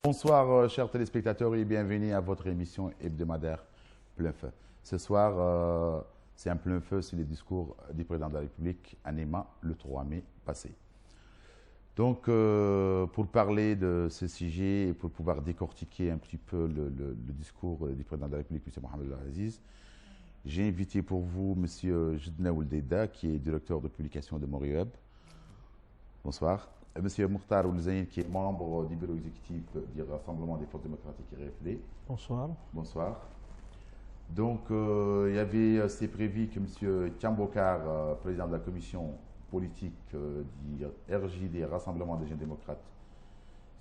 Bonsoir chers téléspectateurs et bienvenue à votre émission hebdomadaire Plein Feu. Ce soir, c'est un plein feu sur les discours du président de la République à Néma le 3 mai passé. Donc, pour parler de ce sujet et pour pouvoir décortiquer un petit peu le discours du président de la République, M. Mohamed El-Aziz, j'ai invité pour vous M. Jedna Ouldeda, qui est directeur de publication de Moriweb. Bonsoir. M. Mokhtar Oulzaïn, qui est membre du bureau exécutif du Rassemblement des forces démocratiques RFD. Bonsoir. Bonsoir. Donc, il y avait, c'est prévu que M. Thiambokar, président de la commission politique du RJD, Rassemblement des jeunes démocrates,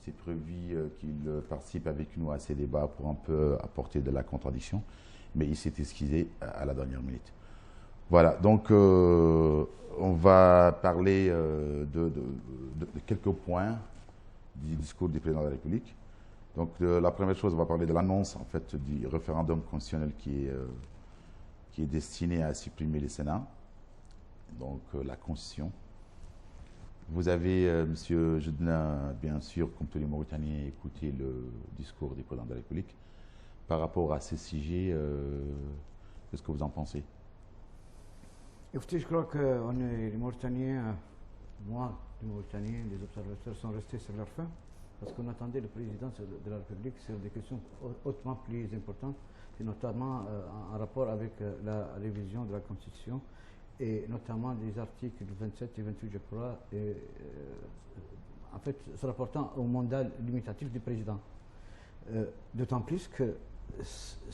c'est prévu qu'il participe avec nous à ces débats pour un peu apporter de la contradiction, mais il s'est excusé à la dernière minute. Voilà, donc on va parler de quelques points du discours du président de la République. Donc la première chose, on va parler de l'annonce en fait du référendum constitutionnel qui est destiné à supprimer le Sénat, donc la Constitution. Vous avez, M. Jedna, bien sûr, comme tous les Mauritaniens, écouté le discours du président de la République. Par rapport à ce sujet, qu'est-ce que vous en pensez? Écoutez, je crois que les Mauritaniens, moi, les Mauritaniens, les observateurs sont restés sur leur faim parce qu'on attendait le président de la République sur des questions hautement plus importantes, et notamment en rapport avec la révision de la Constitution et notamment des articles 27 et 28, je crois, en fait, se rapportant au mandat limitatif du président. D'autant plus que...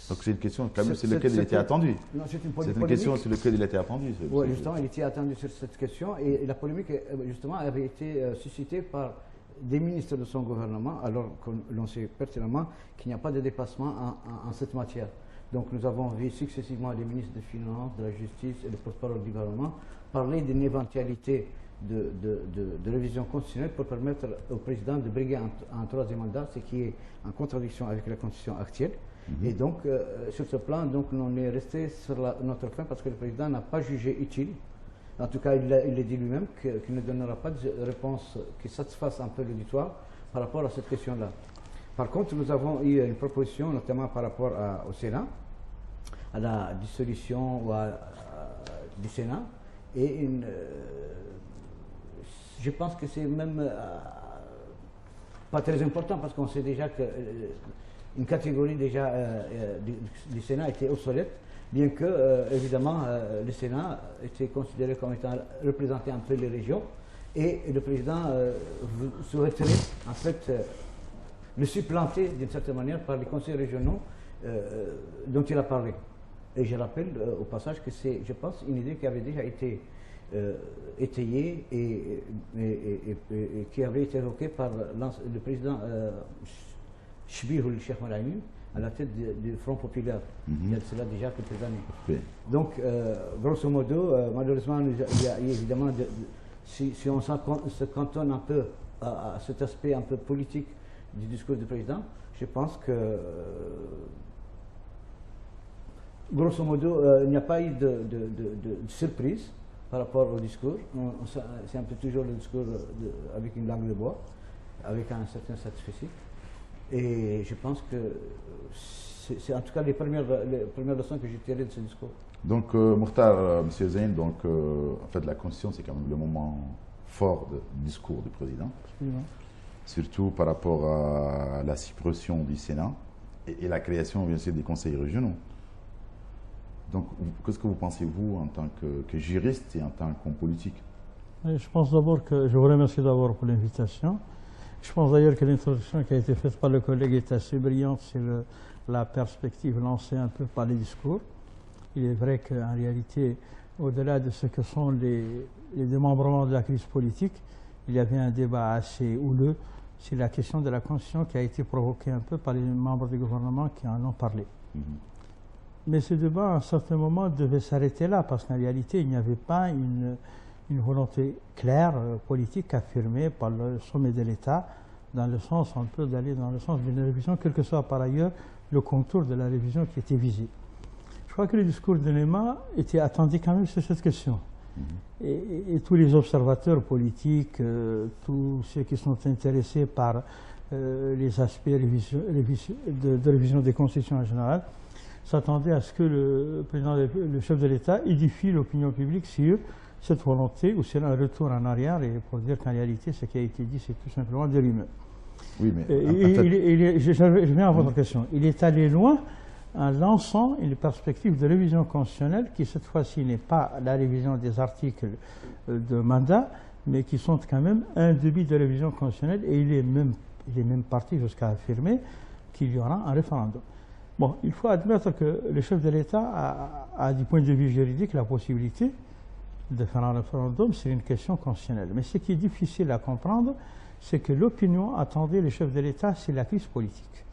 Donc c'est une question quand même sur laquelle il était attendu. C'est une question sur laquelle il était attendu. Oui, justement, il était attendu sur cette question et la polémique, justement, avait été suscitée par des ministres de son gouvernement, alors que l'on sait pertinemment qu'il n'y a pas de dépassement en cette matière. Donc nous avons vu successivement les ministres des Finances, de la Justice et le porte-parole du gouvernement parler d'une éventualité de révision constitutionnelle pour permettre au président de briguer un troisième mandat, ce qui est en contradiction avec la Constitution actuelle. Et donc, sur ce plan, donc, on est resté sur notre fin parce que le président n'a pas jugé utile. En tout cas, il l'a dit lui-même qu'il ne donnera pas de réponse qui satisfasse un peu l'auditoire par rapport à cette question-là. Par contre, nous avons eu une proposition, notamment par rapport au Sénat, à la dissolution du Sénat. Et je pense que c'est même pas très important parce qu'on sait déjà que une catégorie déjà du Sénat était obsolète, bien que, évidemment, le Sénat était considéré comme étant représenté un peu les régions, et le président souhaiterait, en fait, le supplanter d'une certaine manière par les conseils régionaux dont il a parlé. Et je rappelle au passage que c'est, je pense, une idée qui avait déjà été étayée et qui avait été évoquée par le président Chbihul Cheikh Malaïni à la tête du Front populaire. Il y a de cela déjà quelques années. Donc, grosso modo, malheureusement, il y a évidemment, si on se cantonne un peu à cet aspect un peu politique du discours du président, je pense que, grosso modo, il n'y a pas eu de surprise par rapport au discours. C'est un peu toujours le discours avec une langue de bois, avec un certain satisfecit. Et je pense que c'est en tout cas les premières leçons que j'ai tirées de ce discours. Donc, Mokhtar, M. Zain, donc, en fait, la Constitution, c'est quand même le moment fort du discours du président. Absolument. Surtout par rapport à la suppression du Sénat et la création, bien sûr, des conseils régionaux. Donc, qu'est-ce que vous pensez, vous, en tant que juriste et en tant qu'homme politique? Je pense d'abord que je vous remercie d'abord pour l'invitation. Je pense d'ailleurs que l'introduction qui a été faite par le collègue est assez brillante sur la perspective lancée un peu par les discours. Il est vrai qu'en réalité, au-delà de ce que sont les démembrements de la crise politique, il y avait un débat assez houleux sur la question de la Constitution qui a été provoquée un peu par les membres du gouvernement qui en ont parlé. Mais ce débat, à un certain moment, devait s'arrêter là, parce qu'en réalité, il n'y avait pas une volonté claire, politique, affirmée par le sommet de l'État, dans le sens, on peut d'aller dans le sens d'une révision, quel que soit par ailleurs le contour de la révision qui était visé. Je crois que le discours de Néma était attendu quand même sur cette question. Et tous les observateurs politiques, tous ceux qui sont intéressés par les aspects de révision des constitutions en général, s'attendaient à ce que le chef de l'État édifie l'opinion publique sur cette volonté ou c'est un retour en arrière, et pour dire qu'en réalité, ce qui a été dit, c'est tout simplement des rumeurs. Oui, mais je viens à votre question. Il est allé loin en lançant une perspective de révision constitutionnelle qui, cette fois-ci, n'est pas la révision des articles de mandat, mais qui sont quand même un début de révision constitutionnelle, et il est même parti jusqu'à affirmer qu'il y aura un référendum. Bon, il faut admettre que le chef de l'État a, du point de vue juridique, la possibilité de faire un référendum, c'est une question constitutionnelle. Mais ce qui est difficile à comprendre, c'est que l'opinion attendait le chef de l'État, c'est la crise politique.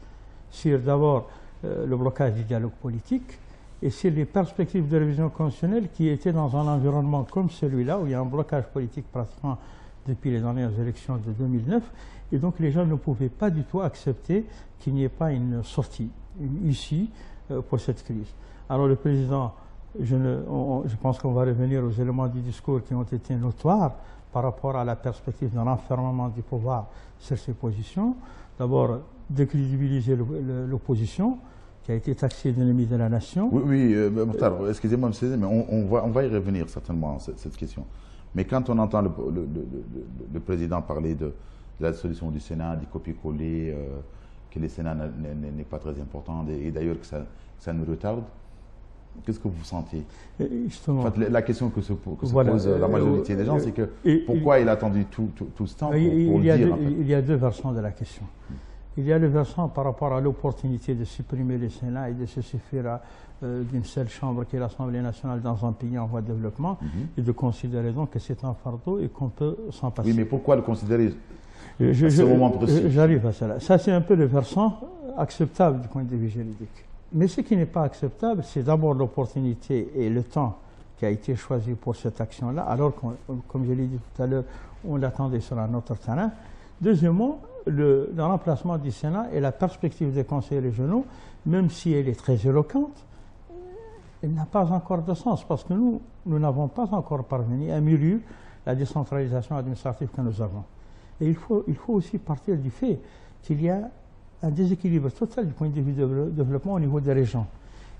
Sur d'abord le blocage du dialogue politique, et c'est les perspectives de révision constitutionnelle qui étaient dans un environnement comme celui-là, où il y a un blocage politique pratiquement depuis les dernières élections de 2009, et donc les gens ne pouvaient pas du tout accepter qu'il n'y ait pas une sortie, une issue pour cette crise. Alors le président, je pense qu'on va revenir aux éléments du discours qui ont été notoires par rapport à la perspective d'un renfermement du pouvoir sur ses positions. D'abord, décrédibiliser l'opposition, qui a été taxée d'ennemi de la nation. Oui, Mokhtar, excusez-moi, mais on va y revenir certainement, cette question. Mais quand on entend le président parler de la solution du Sénat, du copier-coller, que le Sénat n'est pas très important, et d'ailleurs que ça nous retarde, qu'est-ce que vous sentez? Justement, en fait, la question que se pose la majorité des gens, c'est que pourquoi il a attendu tout ce temps pour le dire? Il y a deux versants de la question. Il y a le versant par rapport à l'opportunité de supprimer le Sénat et de se suffire d'une seule chambre qui est l'Assemblée nationale dans un pays en voie de développement, et de considérer donc que c'est un fardeau et qu'on peut s'en passer. Oui, mais pourquoi le considérer à ce moment précis? J'arrive à cela. Ça, c'est un peu le versant acceptable du point de vue juridique. Mais ce qui n'est pas acceptable, c'est d'abord l'opportunité et le temps qui a été choisi pour cette action-là, alors que, comme je l'ai dit tout à l'heure, on l'attendait sur un autre terrain. Deuxièmement, le remplacement du Sénat et la perspective des conseils régionaux, même si elle est très éloquente, elle n'a pas encore de sens, parce que nous n'avons pas encore parvenu à mûrir la décentralisation administrative que nous avons. Et il faut aussi partir du fait qu'il y a un déséquilibre total du point de vue de développement au niveau des régions.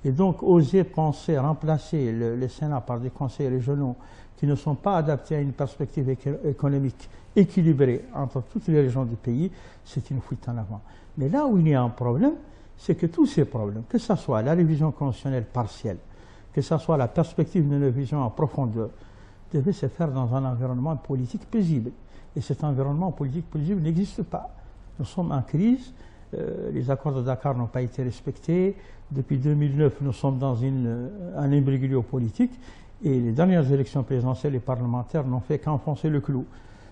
Et donc, oser penser remplacer le Sénat par des conseils régionaux qui ne sont pas adaptés à une perspective économique équilibrée entre toutes les régions du pays, c'est une fuite en avant. Mais là où il y a un problème, c'est que tous ces problèmes, que ce soit la révision constitutionnelle partielle, que ce soit la perspective d'une révision en profondeur, devaient se faire dans un environnement politique paisible. Et cet environnement politique paisible n'existe pas. Nous sommes en crise. Les accords de Dakar n'ont pas été respectés. Depuis 2009, nous sommes dans un imbroglio politique, et les dernières élections présidentielles et parlementaires n'ont fait qu'enfoncer le clou.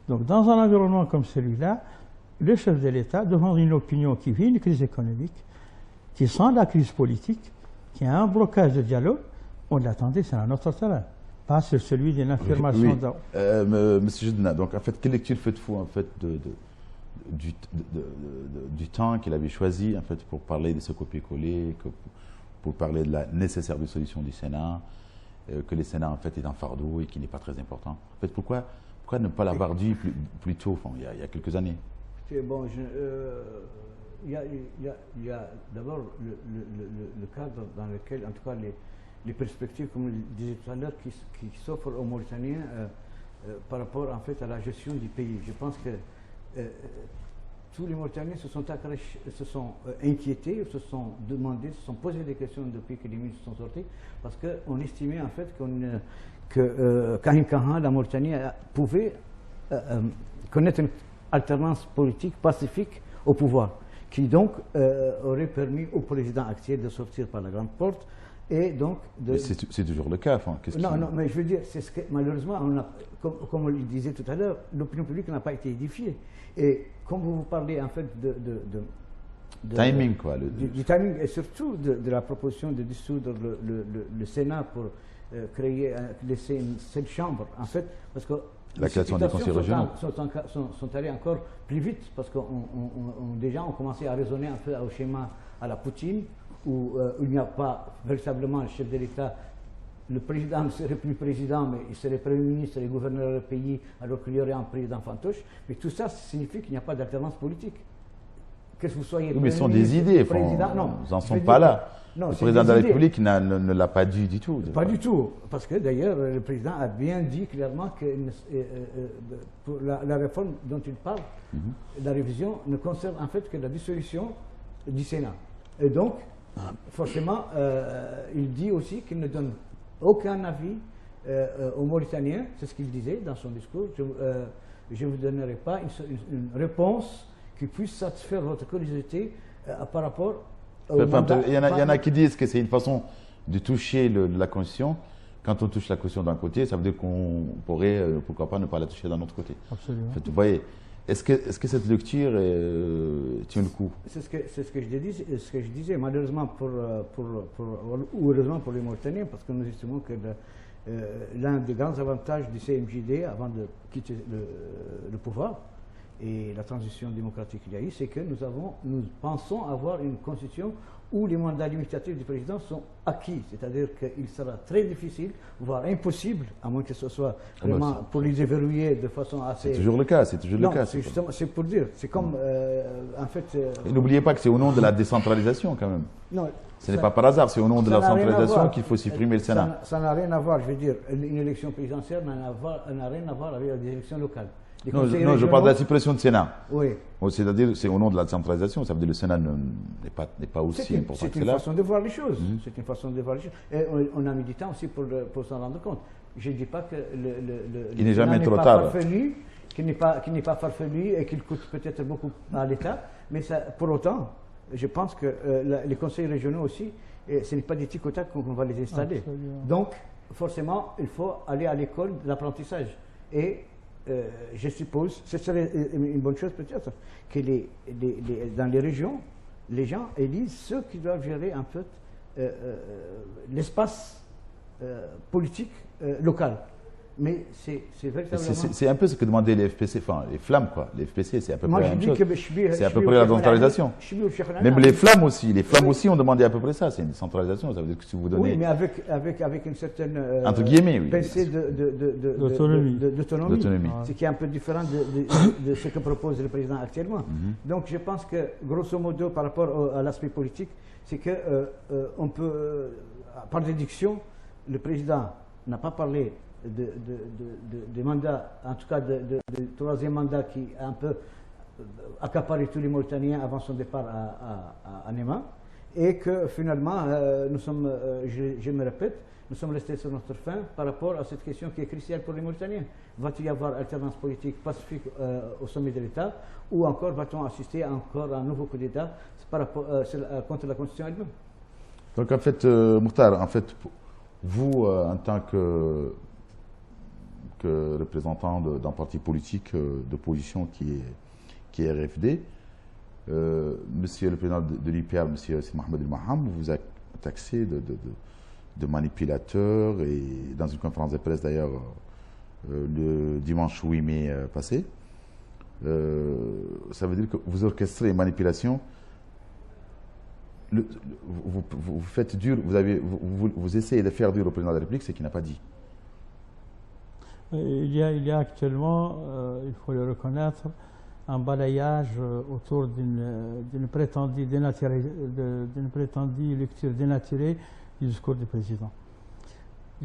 Donc, dans un environnement comme celui-là, le chef de l'État, devant une opinion qui vit une crise économique, qui sent la crise politique, qui a un blocage de dialogue, on l'attendait sur un autre terrain, pas sur celui d'une affirmation. Monsieur Jedna, donc en fait, quelle lecture faites-vous en fait du temps qu'il avait choisi en fait pour parler de ce copier-coller, pour parler de la nécessaire dissolution du Sénat, que le Sénat en fait est un fardeau et qui n'est pas très important. En fait, pourquoi ne pas l'avoir dit plus tôt, enfin, il y a quelques années? Bon, il y a d'abord le cadre dans lequel, en tout cas, les perspectives, comme je le disais tout à l'heure, qui s'offrent aux Mauritaniens par rapport en fait à la gestion du pays. Je pense que tous les Mauritaniens se sont inquiétés, se sont demandé, se sont posé des questions depuis que les ministres sont sortis, parce qu'on estimait en fait que Kahin Kahan, la Mauritanie, pouvait connaître une alternance politique pacifique au pouvoir, qui donc aurait permis au président actuel de sortir par la grande porte. Et donc c'est toujours le cas. Enfin, non, mais je veux dire, c'est ce que malheureusement, comme on le disait tout à l'heure, l'opinion publique n'a pas été édifiée. Et comme vous parlez en fait timing, quoi, du timing, et surtout de la proposition de dissoudre le Sénat pour laisser une seule chambre, en fait, parce que la création des conseils régionaux sont allés encore plus vite, parce qu'on déjà on commençait à raisonner un peu au schéma à la Poutine, où il n'y a pas véritablement le chef de l'État le président ne serait plus président, mais il serait Premier ministre et gouverneur du pays, alors qu'il y aurait un président fantoche. Mais tout ça signifie qu'il n'y a pas d'alternance politique. Que vous soyez oui, mais ce sont des idées, non, ils n'en sont pas là. Non, le président de la République ne l'a pas dit du tout. Pas du tout, parce que d'ailleurs le président a bien dit clairement que pour la réforme dont il parle, la révision ne concerne en fait que la dissolution du Sénat. Et donc, forcément, il dit aussi qu'il ne donne aucun avis aux Mauritaniens, c'est ce qu'il disait dans son discours. Je ne vous donnerai pas une réponse qui puisse satisfaire votre curiosité par rapport au mandat. Il y en a qui disent que c'est une façon de toucher la Constitution. Quand on touche la Constitution d'un côté, ça veut dire qu'on pourrait, pourquoi pas, ne pas la toucher d'un autre côté. Absolument. En fait, vous voyez, est-ce que cette lecture tient le coup? C'est ce que je disais. Malheureusement ou heureusement pour les Mauritaniens, parce que nous estimons que l'un des grands avantages du CMJD avant de quitter le pouvoir et la transition démocratique qu'il y a eu, c'est que nous pensons avoir une constitution où les mandats limitatifs du président sont acquis. C'est-à-dire qu'il sera très difficile, voire impossible, à moins que ce soit vraiment pour les déverrouiller de façon assez... C'est toujours le cas, c'est toujours le cas. C'est pour dire, c'est comme, en fait... Et n'oubliez pas que c'est au nom de la décentralisation, quand même. Non, ce n'est pas par hasard, c'est au nom de la centralisation qu'il faut supprimer le Sénat. Ça n'a rien à voir, je veux dire, une élection présidentielle n'a rien à voir avec les élections locales. Non, je parle de la suppression du Sénat. Oui. C'est-à-dire, c'est au nom de la centralisation, ça veut dire que le Sénat n'est pas aussi important que cela. C'est une façon de voir les choses. C'est une façon de voir les choses. Et on a mis du temps aussi pour s'en rendre compte. Je ne dis pas que il n'est jamais trop tard. Qu'il n'est pas farfelu et qu'il coûte peut-être beaucoup à l'État, mais pour autant, je pense que les conseils régionaux aussi, ce n'est pas des tic au tac qu'on va les installer. Absolument. Donc, forcément, il faut aller à l'école de l'apprentissage. Et je suppose, ce serait une bonne chose peut-être, que dans les régions, les gens élisent ceux qui doivent gérer un peu l'espace politique local. Mais c'est véritablement... C'est un peu ce que demandaient les FPC, enfin les flammes quoi. Les FPC, c'est à peu près la même chose. C'est à peu près la décentralisation. Même les flammes aussi ont demandé à peu près ça. C'est une décentralisation, ça veut dire que si vous donnez... Oui, mais avec une certaine... entre guillemets, oui. Pensée d'autonomie. Ce qui est un peu différent de ce que propose le président actuellement. Donc je pense que, grosso modo, par rapport à l'aspect politique, c'est que on peut, par déduction, le président n'a pas parlé de mandat, en tout cas de troisième mandat qui a un peu accaparé tous les Mauritaniens avant son départ à Néma, et que finalement, nous sommes, je me répète, nous sommes restés sur notre faim par rapport à cette question qui est cruciale pour les Mauritaniens. Va-t-il y avoir alternance politique pacifique au sommet de l'État, ou encore va-t-on assister encore à un nouveau coup d'État contre la Constitution elle-même? Donc en fait, Mokhtar, en fait, vous, en tant que représentant d'un parti politique d'opposition qui est RFD, monsieur le président de l'IPR, monsieur Mohamed El Maham, vous a taxé de manipulateur, et dans une conférence de presse d'ailleurs le dimanche 8 mai passé. Ça veut dire que vous orchestrez les manipulations. Vous faites dur, vous essayez de faire dur au président de la République, c'est qu'il n'a pas dit. Il y a actuellement, il faut le reconnaître, un balayage autour d'une prétendue lecture dénaturée du discours du président.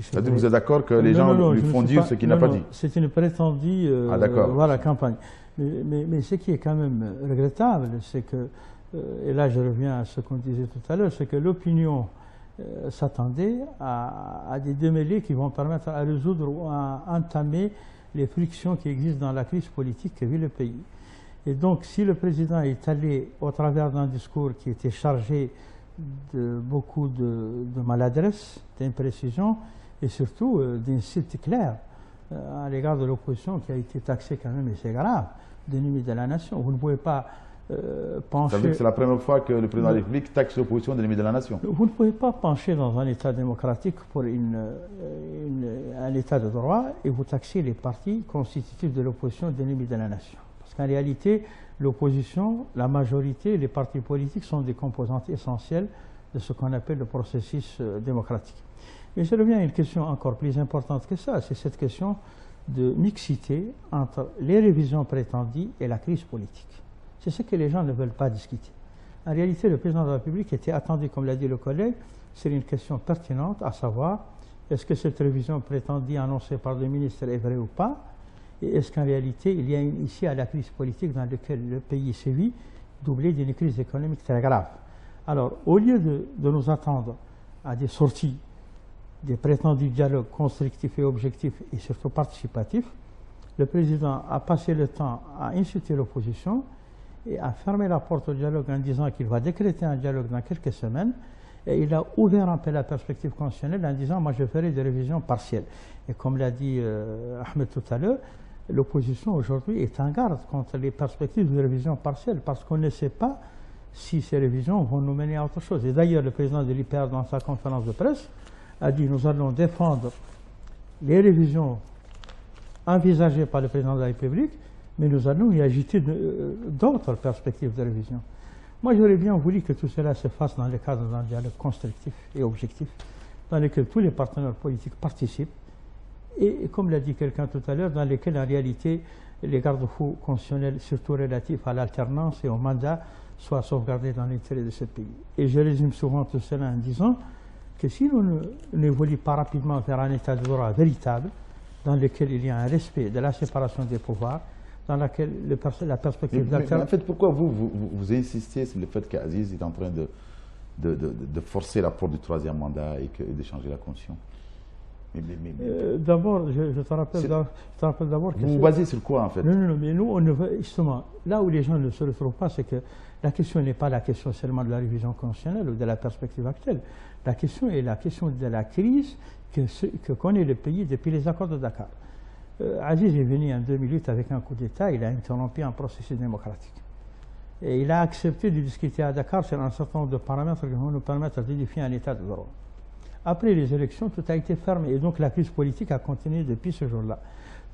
C'est-à-dire que vous êtes d'accord que les gens lui font dire ce qu'il n'a pas dit? C'est une prétendue campagne. Mais ce qui est quand même regrettable, c'est que, et là je reviens à ce qu'on disait tout à l'heure, c'est que l'opinion s'attendait à des démêlés qui vont permettre à résoudre ou à entamer les frictions qui existent dans la crise politique que vit le pays. Et donc, si le président est allé au travers d'un discours qui était chargé de beaucoup de maladresse, d'imprécision et surtout d'insultes claires à l'égard de l'opposition qui a été taxée quand même, et c'est grave, d'ennemi de la nation. Vous ne pouvez pas pencher... Ça veut dire que c'est la première fois que le président de la République taxe l'opposition d'ennemi de la nation. Vous ne pouvez pas pencher dans un État démocratique pour un État de droit et vous taxer les partis constitutifs de l'opposition d'ennemis de la nation. Parce qu'en réalité, l'opposition, la majorité, les partis politiques sont des composantes essentielles de ce qu'on appelle le processus démocratique. Mais je reviens à une question encore plus importante que ça, c'est cette question de mixité entre les révisions prétendues et la crise politique. C'est ce que les gens ne veulent pas discuter. En réalité, le président de la République était attendu, comme l'a dit le collègue, c'est une question pertinente, à savoir, est-ce que cette révision prétendue annoncée par le ministre est vraie ou pas? Et est-ce qu'en réalité, il y a ici à la crise politique dans laquelle le pays sévit, doublée d'une crise économique très grave? Alors, au lieu de nous attendre à des sorties, des prétendus dialogues constructifs et objectifs et surtout participatifs, le président a passé le temps à insulter l'opposition et à fermer la porte au dialogue en disant qu'il va décréter un dialogue dans quelques semaines. Et il a ouvert un peu la perspective constitutionnelle en disant « moi je ferai des révisions partielles ». Et comme l'a dit Ahmed tout à l'heure, l'opposition aujourd'hui est en garde contre les perspectives de révision partielle parce qu'on ne sait pas si ces révisions vont nous mener à autre chose. Et d'ailleurs, le président de l'IPR, dans sa conférence de presse, a dit « nous allons défendre les révisions envisagées par le président de la République, mais nous allons y agiter d'autres perspectives de révision ». Moi, j'aurais bien voulu que tout cela se fasse dans le cadre d'un dialogue constructif et objectif, dans lequel tous les partenaires politiques participent, et comme l'a dit quelqu'un tout à l'heure, dans lequel en réalité les garde-fous constitutionnels, surtout relatifs à l'alternance et au mandat, soient sauvegardés dans l'intérêt de ce pays. Et je résume souvent tout cela en disant que si nous n'évoluons pas rapidement vers un état de droit véritable, dans lequel il y a un respect de la séparation des pouvoirs, dans laquelle la perspective d'alternance... En fait, pourquoi vous insistez sur le fait qu'Aziz est en train de forcer la porte du troisième mandat et de changer la constitution? D'abord, je te rappelle d'abord que... Vous vous basez sur quoi, en fait? Non, mais nous, on ne veut, justement, là où les gens ne se retrouvent pas, c'est que la question n'est pas la question seulement de la révision constitutionnelle ou de la perspective actuelle. La question est la question de la crise que connaît le pays depuis les accords de Dakar. Aziz est venu en 2008 avec un coup d'État, il a interrompu un processus démocratique. Et il a accepté de discuter à Dakar sur un certain nombre de paramètres qui vont nous permettre d'édifier un état de droit. Après les élections, tout a été fermé et donc la crise politique a continué depuis ce jour-là.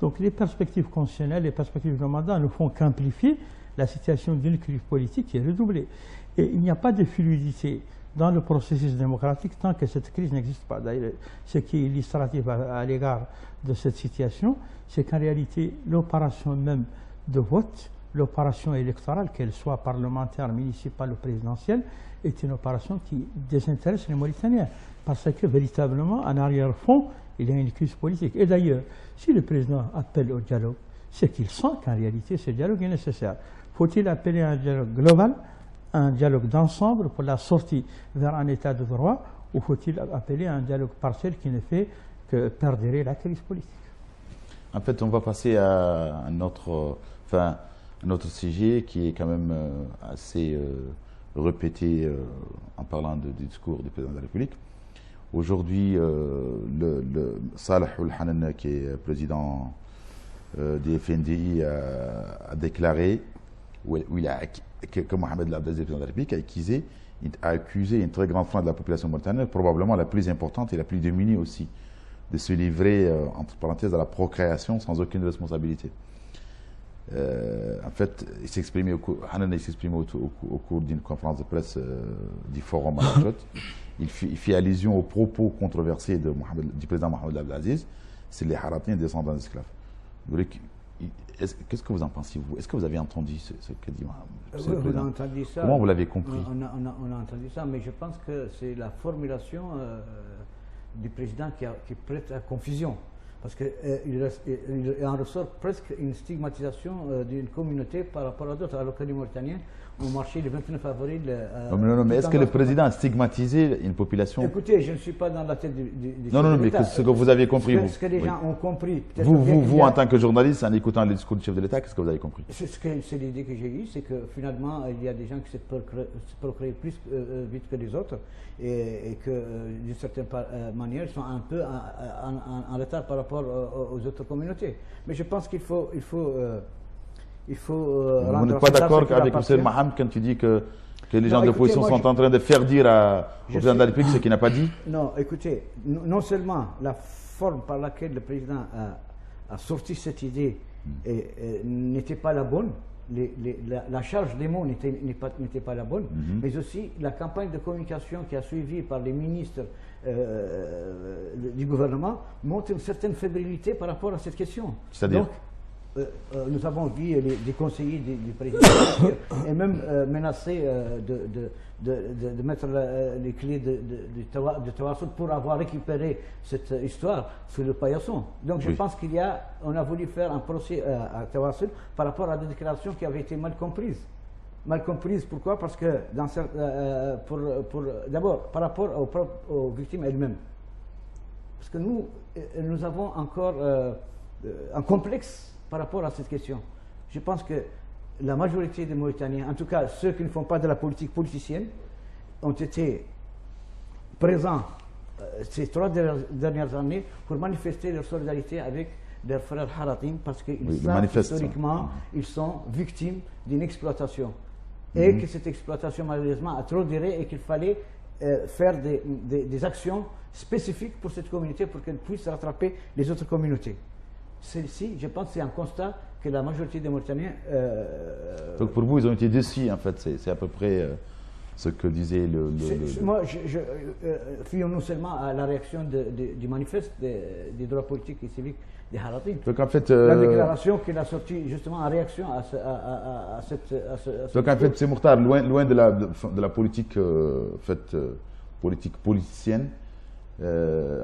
Donc les perspectives constitutionnelles, les perspectives de mandat ne font qu'amplifier la situation d'une crise politique qui est redoublée. Et il n'y a pas de fluidité dans le processus démocratique tant que cette crise n'existe pas. D'ailleurs, ce qui est illustratif à l'égard de cette situation, c'est qu'en réalité, l'opération même de vote, l'opération électorale, qu'elle soit parlementaire, municipale ou présidentielle, est une opération qui désintéresse les Mauritaniens. Parce que véritablement, en arrière-fond, il y a une crise politique. Et d'ailleurs, si le président appelle au dialogue, c'est qu'il sent qu'en réalité, ce dialogue est nécessaire. Faut-il appeler à un dialogue global, un dialogue d'ensemble pour la sortie vers un état de droit, ou faut-il appeler à un dialogue partiel qui ne fait que perdurer la crise politique? En fait, on va passer à un autre sujet qui est quand même assez répété en parlant du discours du président de la République. Aujourd'hui, le Saleh Ould-Hanne, qui est président des FNDI, a déclaré que Mohamed El Abdelaziz, président de la République, a accusé une très grande frange de la population mauritanienne, probablement la plus importante et la plus démunie aussi, de se livrer, entre parenthèses, à la procréation sans aucune responsabilité. En fait, Hanane s'exprimait au cours d'une conférence de presse du Forum à Nouakchott. Il fait allusion aux propos controversés du président Mohamed El Abdelaziz, c'est les Haratiens descendants d'esclaves. Qu'est-ce que vous en pensez, vous? Est-ce que vous avez entendu ce que dit oui, on a entendu ça. Comment vous l'avez compris? On a entendu ça, mais je pense que c'est la formulation du président qui prête à confusion. Parce qu'il en ressort presque une stigmatisation d'une communauté par rapport à d'autres, alors que les Mauritaniens ont marché le 29 avril. Non, mais est-ce que le président a stigmatisé une population? Écoutez, je ne suis pas dans la tête du Non, mais ce que vous avez compris, vous. Ce que les gens ont compris. Vous, en tant que journaliste, en écoutant le discours du chef de l'État, qu'est-ce que vous avez compris? C'est l'idée que j'ai eue, c'est que finalement, il y a des gens qui se procréent plus vite que les autres et que, d'une certaine manière, ils sont un peu en retard par rapport aux autres communautés. Mais je pense qu'il faut vous n'êtes pas d'accord avec M. Maham quand tu dis que les gens de l'opposition sont en train de faire dire au président de la République ce qu'il n'a pas dit? Non, écoutez, non seulement la forme par laquelle le président a sorti cette idée n'était pas la bonne, la charge des mots n'était pas la bonne, mais aussi la campagne de communication qui a suivi par les ministres du gouvernement montre une certaine fébrilité par rapport à cette question. C'est-à-dire nous avons vu des conseillers du président et même menacés de mettre les clés de Tawassul pour avoir récupéré cette histoire sur le paillasson. Donc je pense qu'on a voulu faire un procès à Tawassul par rapport à des déclarations qui avaient été mal comprises. Mal comprises, pourquoi? Parce que d'abord par rapport aux victimes elles-mêmes. Parce que nous avons encore un complexe par rapport à cette question. Je pense que la majorité des Mauritaniens, en tout cas ceux qui ne font pas de la politique politicienne, ont été présents ces 3 dernières années pour manifester leur solidarité avec leurs frères Haratim, parce qu'ils savent historiquement ils sont victimes d'une exploitation. Et que cette exploitation malheureusement a trop duré et qu'il fallait faire des actions spécifiques pour cette communauté pour qu'elle puisse rattraper les autres communautés. Celle-ci, je pense, c'est un constat que la majorité des Mauritaniens... Donc pour vous, ils ont été déçus, en fait, c'est à peu près ce que disait Moi, fions-nous seulement à la réaction du manifeste des droits politiques et civiques des Haratim. Donc en fait... la déclaration qu'il a sortie justement en réaction à cette... Donc en fait, c'est Mourtar, loin de la politique, politique politicienne,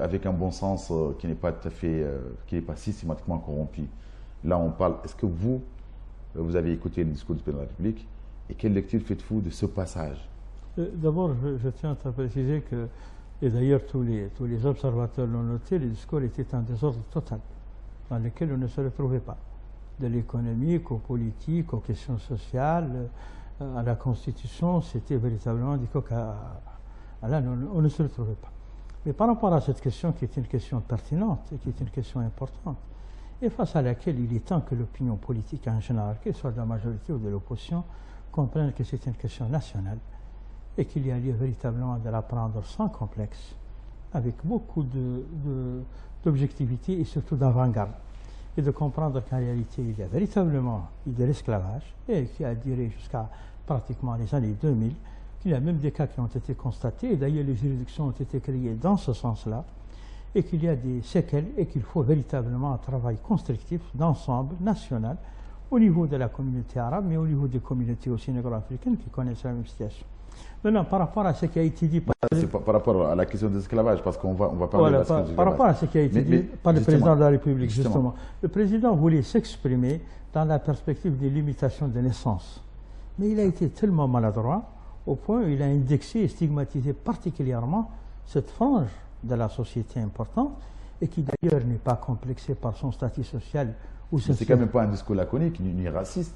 avec un bon sens qui n'est pas tout à fait, qui n'est pas systématiquement corrompu. Là, on parle. Est-ce que vous avez écouté le discours du président de la République et quelle lecture faites-vous de ce passage? D'abord, je tiens à préciser que, et d'ailleurs tous les observateurs l'ont noté, le discours était un désordre total, dans lequel on ne se retrouvait pas. De l'économique, aux politiques, aux questions sociales, à la Constitution, c'était véritablement du coq à l'âne, on ne se retrouvait pas. Mais par rapport à cette question qui est une question pertinente et qui est une question importante, et face à laquelle il est temps que l'opinion politique en général, qu'elle soit de la majorité ou de l'opposition, comprenne que c'est une question nationale et qu'il y a lieu véritablement de la prendre sans complexe, avec beaucoup d'objectivité et surtout d'avant-garde, et de comprendre qu'en réalité il y a véritablement eu de l'esclavage et qui a duré jusqu'à pratiquement les années 2000, qu'il y a même des cas qui ont été constatés, et d'ailleurs les juridictions ont été créées dans ce sens-là, et qu'il y a des séquelles et qu'il faut véritablement un travail constructif d'ensemble, national, au niveau de la communauté arabe, mais au niveau des communautés aussi négro-africaines qui connaissent la même situation. Maintenant, par rapport à ce qui a été dit par... C'est par rapport à la question de l'esclavage, parce qu'on va parler de la question de l'esclavage. Par rapport à ce qui a été dit par le président de la République, justement. Le président voulait s'exprimer dans la perspective des limitations de naissance. Mais il a été tellement maladroit au point où il a indexé et stigmatisé particulièrement cette frange de la société importante et qui d'ailleurs n'est pas complexée par son statut social ou social. C'est quand même pas un discours laconique ni raciste,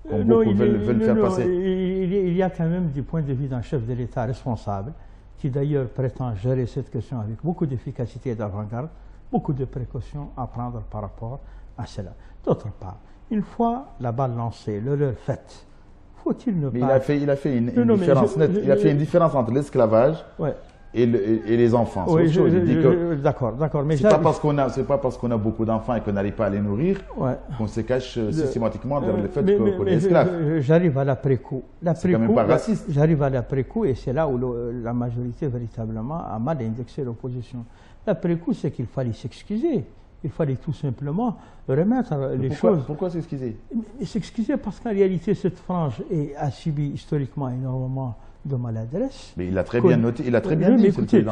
comme beaucoup veulent faire passer. Il y a quand même du point de vue d'un chef de l'État responsable qui d'ailleurs prétend gérer cette question avec beaucoup d'efficacité et d'avant-garde, beaucoup de précautions à prendre par rapport à cela. D'autre part, une fois la balle lancée, l'heure faite, faut-il ne pas... Il a fait une différence nette. Il a fait une différence entre l'esclavage et les enfants. Oui, d'accord. Mais c'est pas parce qu'on a beaucoup d'enfants et qu'on n'arrive pas à les nourrir qu'on se cache systématiquement derrière le fait qu'on est esclave. J'arrive à l'après-coup. C'est quand même pas raciste. J'arrive à l'après-coup et c'est là où la majorité véritablement a mal indexé l'opposition. L'après-coup, c'est qu'il fallait s'excuser. Il fallait tout simplement remettre les choses. Pourquoi s'excuser? S'excuser parce qu'en réalité, cette frange a subi historiquement énormément de maladresse. Mais il a très bien noté, il a très bien dit, écoutez,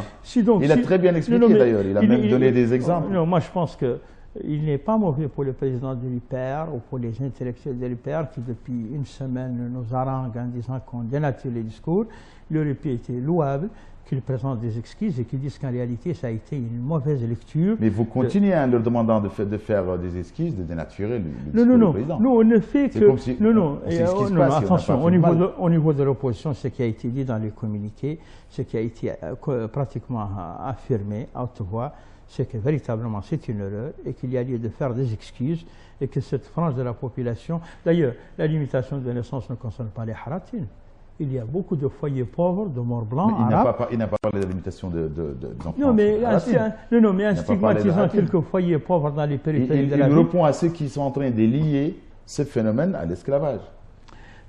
il a très bien expliqué d'ailleurs, il a même donné des exemples. Non, moi je pense qu'il n'est pas mauvais pour le président de l'UPR ou pour les intellectuels de l'UPR qui depuis une semaine nous haranguent en disant qu'on dénature les discours. Il aurait pu être louable qu'ils présentent des excuses et qu'ils disent qu'en réalité ça a été une mauvaise lecture. Mais vous continuez en leur demandant de faire des excuses, de dénaturer le discours du président. Non, on ne fait que... Comme si attention, au niveau de l'opposition, ce qui a été dit dans les communiqués, ce qui a été pratiquement affirmé à haute voix, c'est que véritablement c'est une erreur et qu'il y a lieu de faire des excuses et que cette frange de la population... D'ailleurs, la limitation de naissance ne concerne pas les Haratim. Il y a beaucoup de foyers pauvres, de morts blancs. Il n'a pas parlé de la limitation d'enfants. Non, mais en stigmatisant quelques foyers pauvres dans les périphéries de la ville. Il répond à ceux qui sont en train de lier ce phénomène à l'esclavage.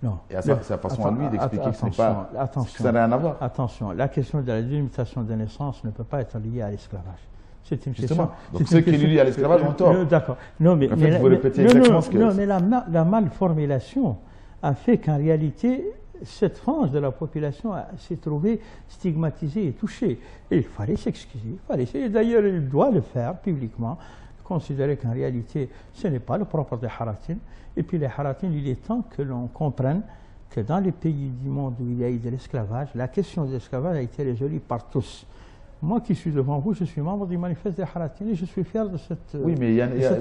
Non. Et à sa façon à lui d'expliquer que ça n'a rien à voir. Attention, la question de la délimitation de naissance ne peut pas être liée à l'esclavage. C'est une Justement. question. Donc ceux qui lient à l'esclavage ont tort. D'accord. Non, mais, en fait, vous répétez exactement ce que... Non, mais la malformulation a fait qu'en réalité, cette frange de la population s'est trouvée stigmatisée et touchée. Et il fallait s'excuser. Et d'ailleurs, il doit le faire publiquement, considérer qu'en réalité, ce n'est pas le propre des Haratines. Et puis les Haratines, il est temps que l'on comprenne que dans les pays du monde où il y a eu de l'esclavage, la question de l'esclavage a été résolue par tous. Moi qui suis devant vous, je suis membre du manifeste des Haratines et je suis fier de cette,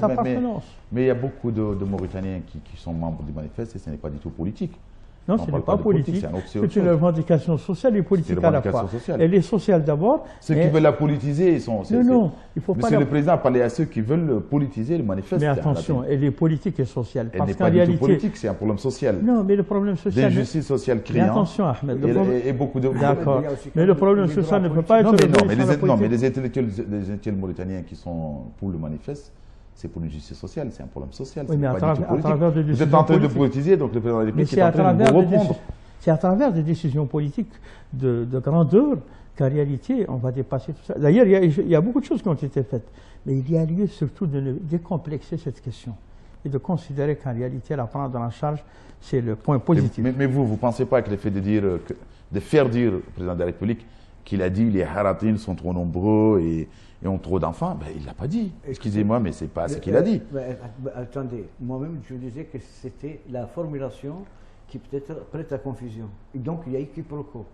appartenance. Mais il y a beaucoup de Mauritaniens qui sont membres du manifeste et ce n'est pas du tout politique. Non, ce n'est pas politique. C'est une revendication sociale et politique à la fois. Elle est sociale d'abord. Ceux qui veulent la politiser, ils sont... Non, il faut pas... Monsieur le Président a parlé à ceux qui veulent politiser le manifeste. Mais attention, elle est politique et sociale. Elle n'est pas du tout politique, c'est un problème social. Non, mais le problème social... D'injustice sociale criante. Mais attention, Ahmed. Et beaucoup de... D'accord. Mais le problème social ne peut pas être... Non, mais les intellectuels mauritaniens qui sont pour le manifeste, c'est pour une justice sociale, c'est un problème social. Oui, mais à travers des vous êtes en train de politiser, donc le président de la République est en train de vous répondre. C'est à travers des décisions politiques de grandeur qu'en réalité, on va dépasser tout ça. D'ailleurs, il y a beaucoup de choses qui ont été faites, mais il y a lieu surtout de décomplexer cette question et de considérer qu'en réalité, la prendre en charge, c'est le point positif. Mais vous ne pensez pas que le fait de faire dire au président de la République qu'il a dit les Haratines sont trop nombreux et ont trop d'enfants, ben, il ne l'a pas dit. Excusez-moi, mais ce n'est pas ce qu'il a dit. Attendez, moi-même, je disais que c'était la formulation qui peut être prête à confusion. Et donc, il y a eu quiproquo.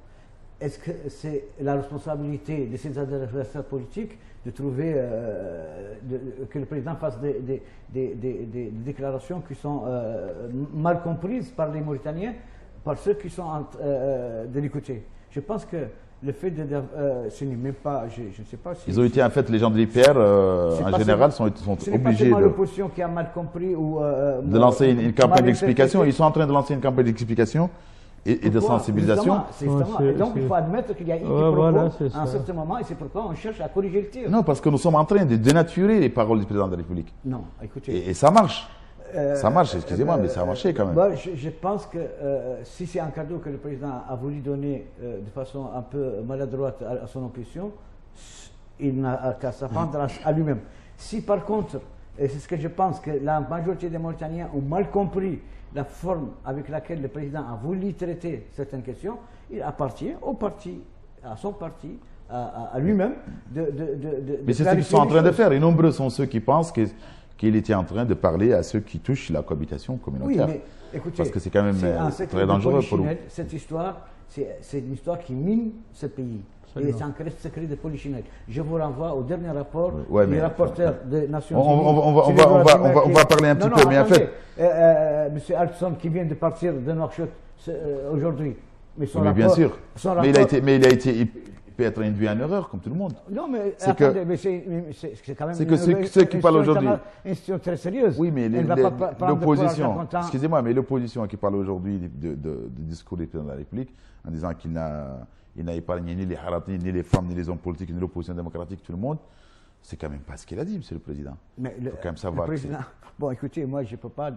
Est-ce que c'est la responsabilité de ces adversaires politiques de trouver que le président fasse des déclarations qui sont mal comprises par les Mauritaniens, par ceux qui sont de l'écouter? Je pense que le fait de... ce n'est même pas... Je ne sais pas si... Ils ont été, en fait, les gens de l'IPR, en général, sont obligés de... l'opposition qui a mal compris ou... de lancer une campagne d'explication. Ils sont en train de lancer une campagne d'explication et de sensibilisation. Justement. Et donc, il faut admettre qu'il y a eu à un certain moment, et c'est pourquoi on cherche à corriger le tir. Non, parce que nous sommes en train de dénaturer les paroles du président de la République. Non, écoutez... Et ça marche. Ça marche, excusez-moi, mais ça a marché quand même. Moi, je pense que si c'est un cadeau que le président a voulu donner de façon un peu maladroite à son opposition, il n'a qu'à s'apprendre à lui-même. Si par contre, et c'est ce que je pense, que la majorité des Mauritaniens ont mal compris la forme avec laquelle le président a voulu traiter certaines questions, il appartient au parti, à son parti, à lui-même mais c'est ce qu'ils sont en train de faire. Et nombreux sont ceux qui pensent qu'il était en train de parler à ceux qui touchent la cohabitation communautaire. Oui, mais écoutez, parce que c'est quand même très dangereux pour nous. Cette histoire, c'est une histoire qui mine ce pays. Et c'est un secret de polichinelle. Je vous renvoie au dernier rapport du rapporteur des Nations Unies. On va parler un petit peu, mais en fait... M. Altsson qui vient de partir de Nouakchott aujourd'hui. Mais bien sûr. Mais il a été... peut être induit en erreur, comme tout le monde. Non, mais attendez, mais c'est quand même ceux qui parlent aujourd'hui... une question très sérieuse. Oui, mais l'opposition, excusez-moi, mais l'opposition qui parle aujourd'hui du discours du président de la République, en disant qu'il n'a épargné ni les Haratines, ni les femmes, ni les hommes politiques, ni l'opposition démocratique, tout le monde, c'est quand même pas ce qu'il a dit, monsieur le président. Mais il faut quand même savoir. Bon, écoutez, moi, je ne peux pas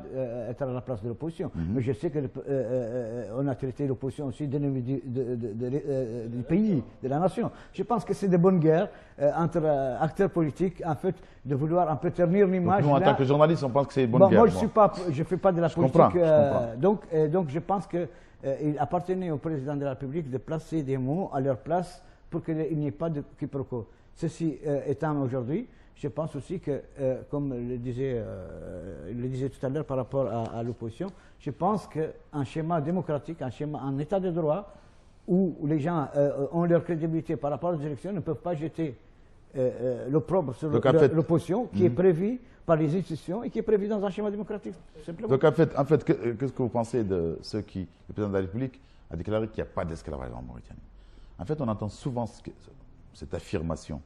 être à la place de l'opposition, mais je sais qu'on a traité l'opposition aussi d'ennemi du pays, de la nation. Je pense que c'est de bonnes guerres entre acteurs politiques, en fait, de vouloir un peu ternir l'image. Nous, en tant que journalistes, on pense que c'est une bonne guerre. Moi, je ne fais pas de la politique. Donc, je pense qu'il appartenait au président de la République de placer des mots à leur place pour qu'il n'y ait pas de quiproquo. Ceci étant aujourd'hui, je pense aussi que, comme le disait tout à l'heure par rapport à l'opposition, je pense qu'un schéma démocratique, un état de droit, où les gens ont leur crédibilité par rapport aux élections, ne peuvent pas jeter l'opprobre sur l'opposition qui est prévu par les institutions et qui est prévu dans un schéma démocratique. Simplement. Donc en fait, qu'est-ce que vous pensez de ceux qui, le président de la République a déclaré qu'il n'y a pas d'esclavage en Mauritanie? En fait, on entend souvent cette affirmation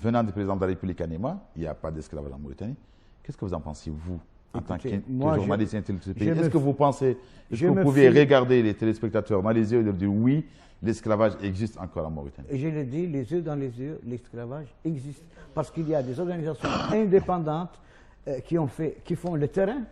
venant du président de la République à Néma, il n'y a pas d'esclavage en Mauritanie. Qu'est-ce que vous en pensez, vous, en tant que journaliste intellectuel du pays? Est-ce que vous pensez, est-ce que vous pouvez regarder les téléspectateurs dans les yeux et leur dire oui, l'esclavage existe encore en Mauritanie? Et je le dis, les yeux dans les yeux, l'esclavage existe. Parce qu'il y a des organisations indépendantes qui font le terrain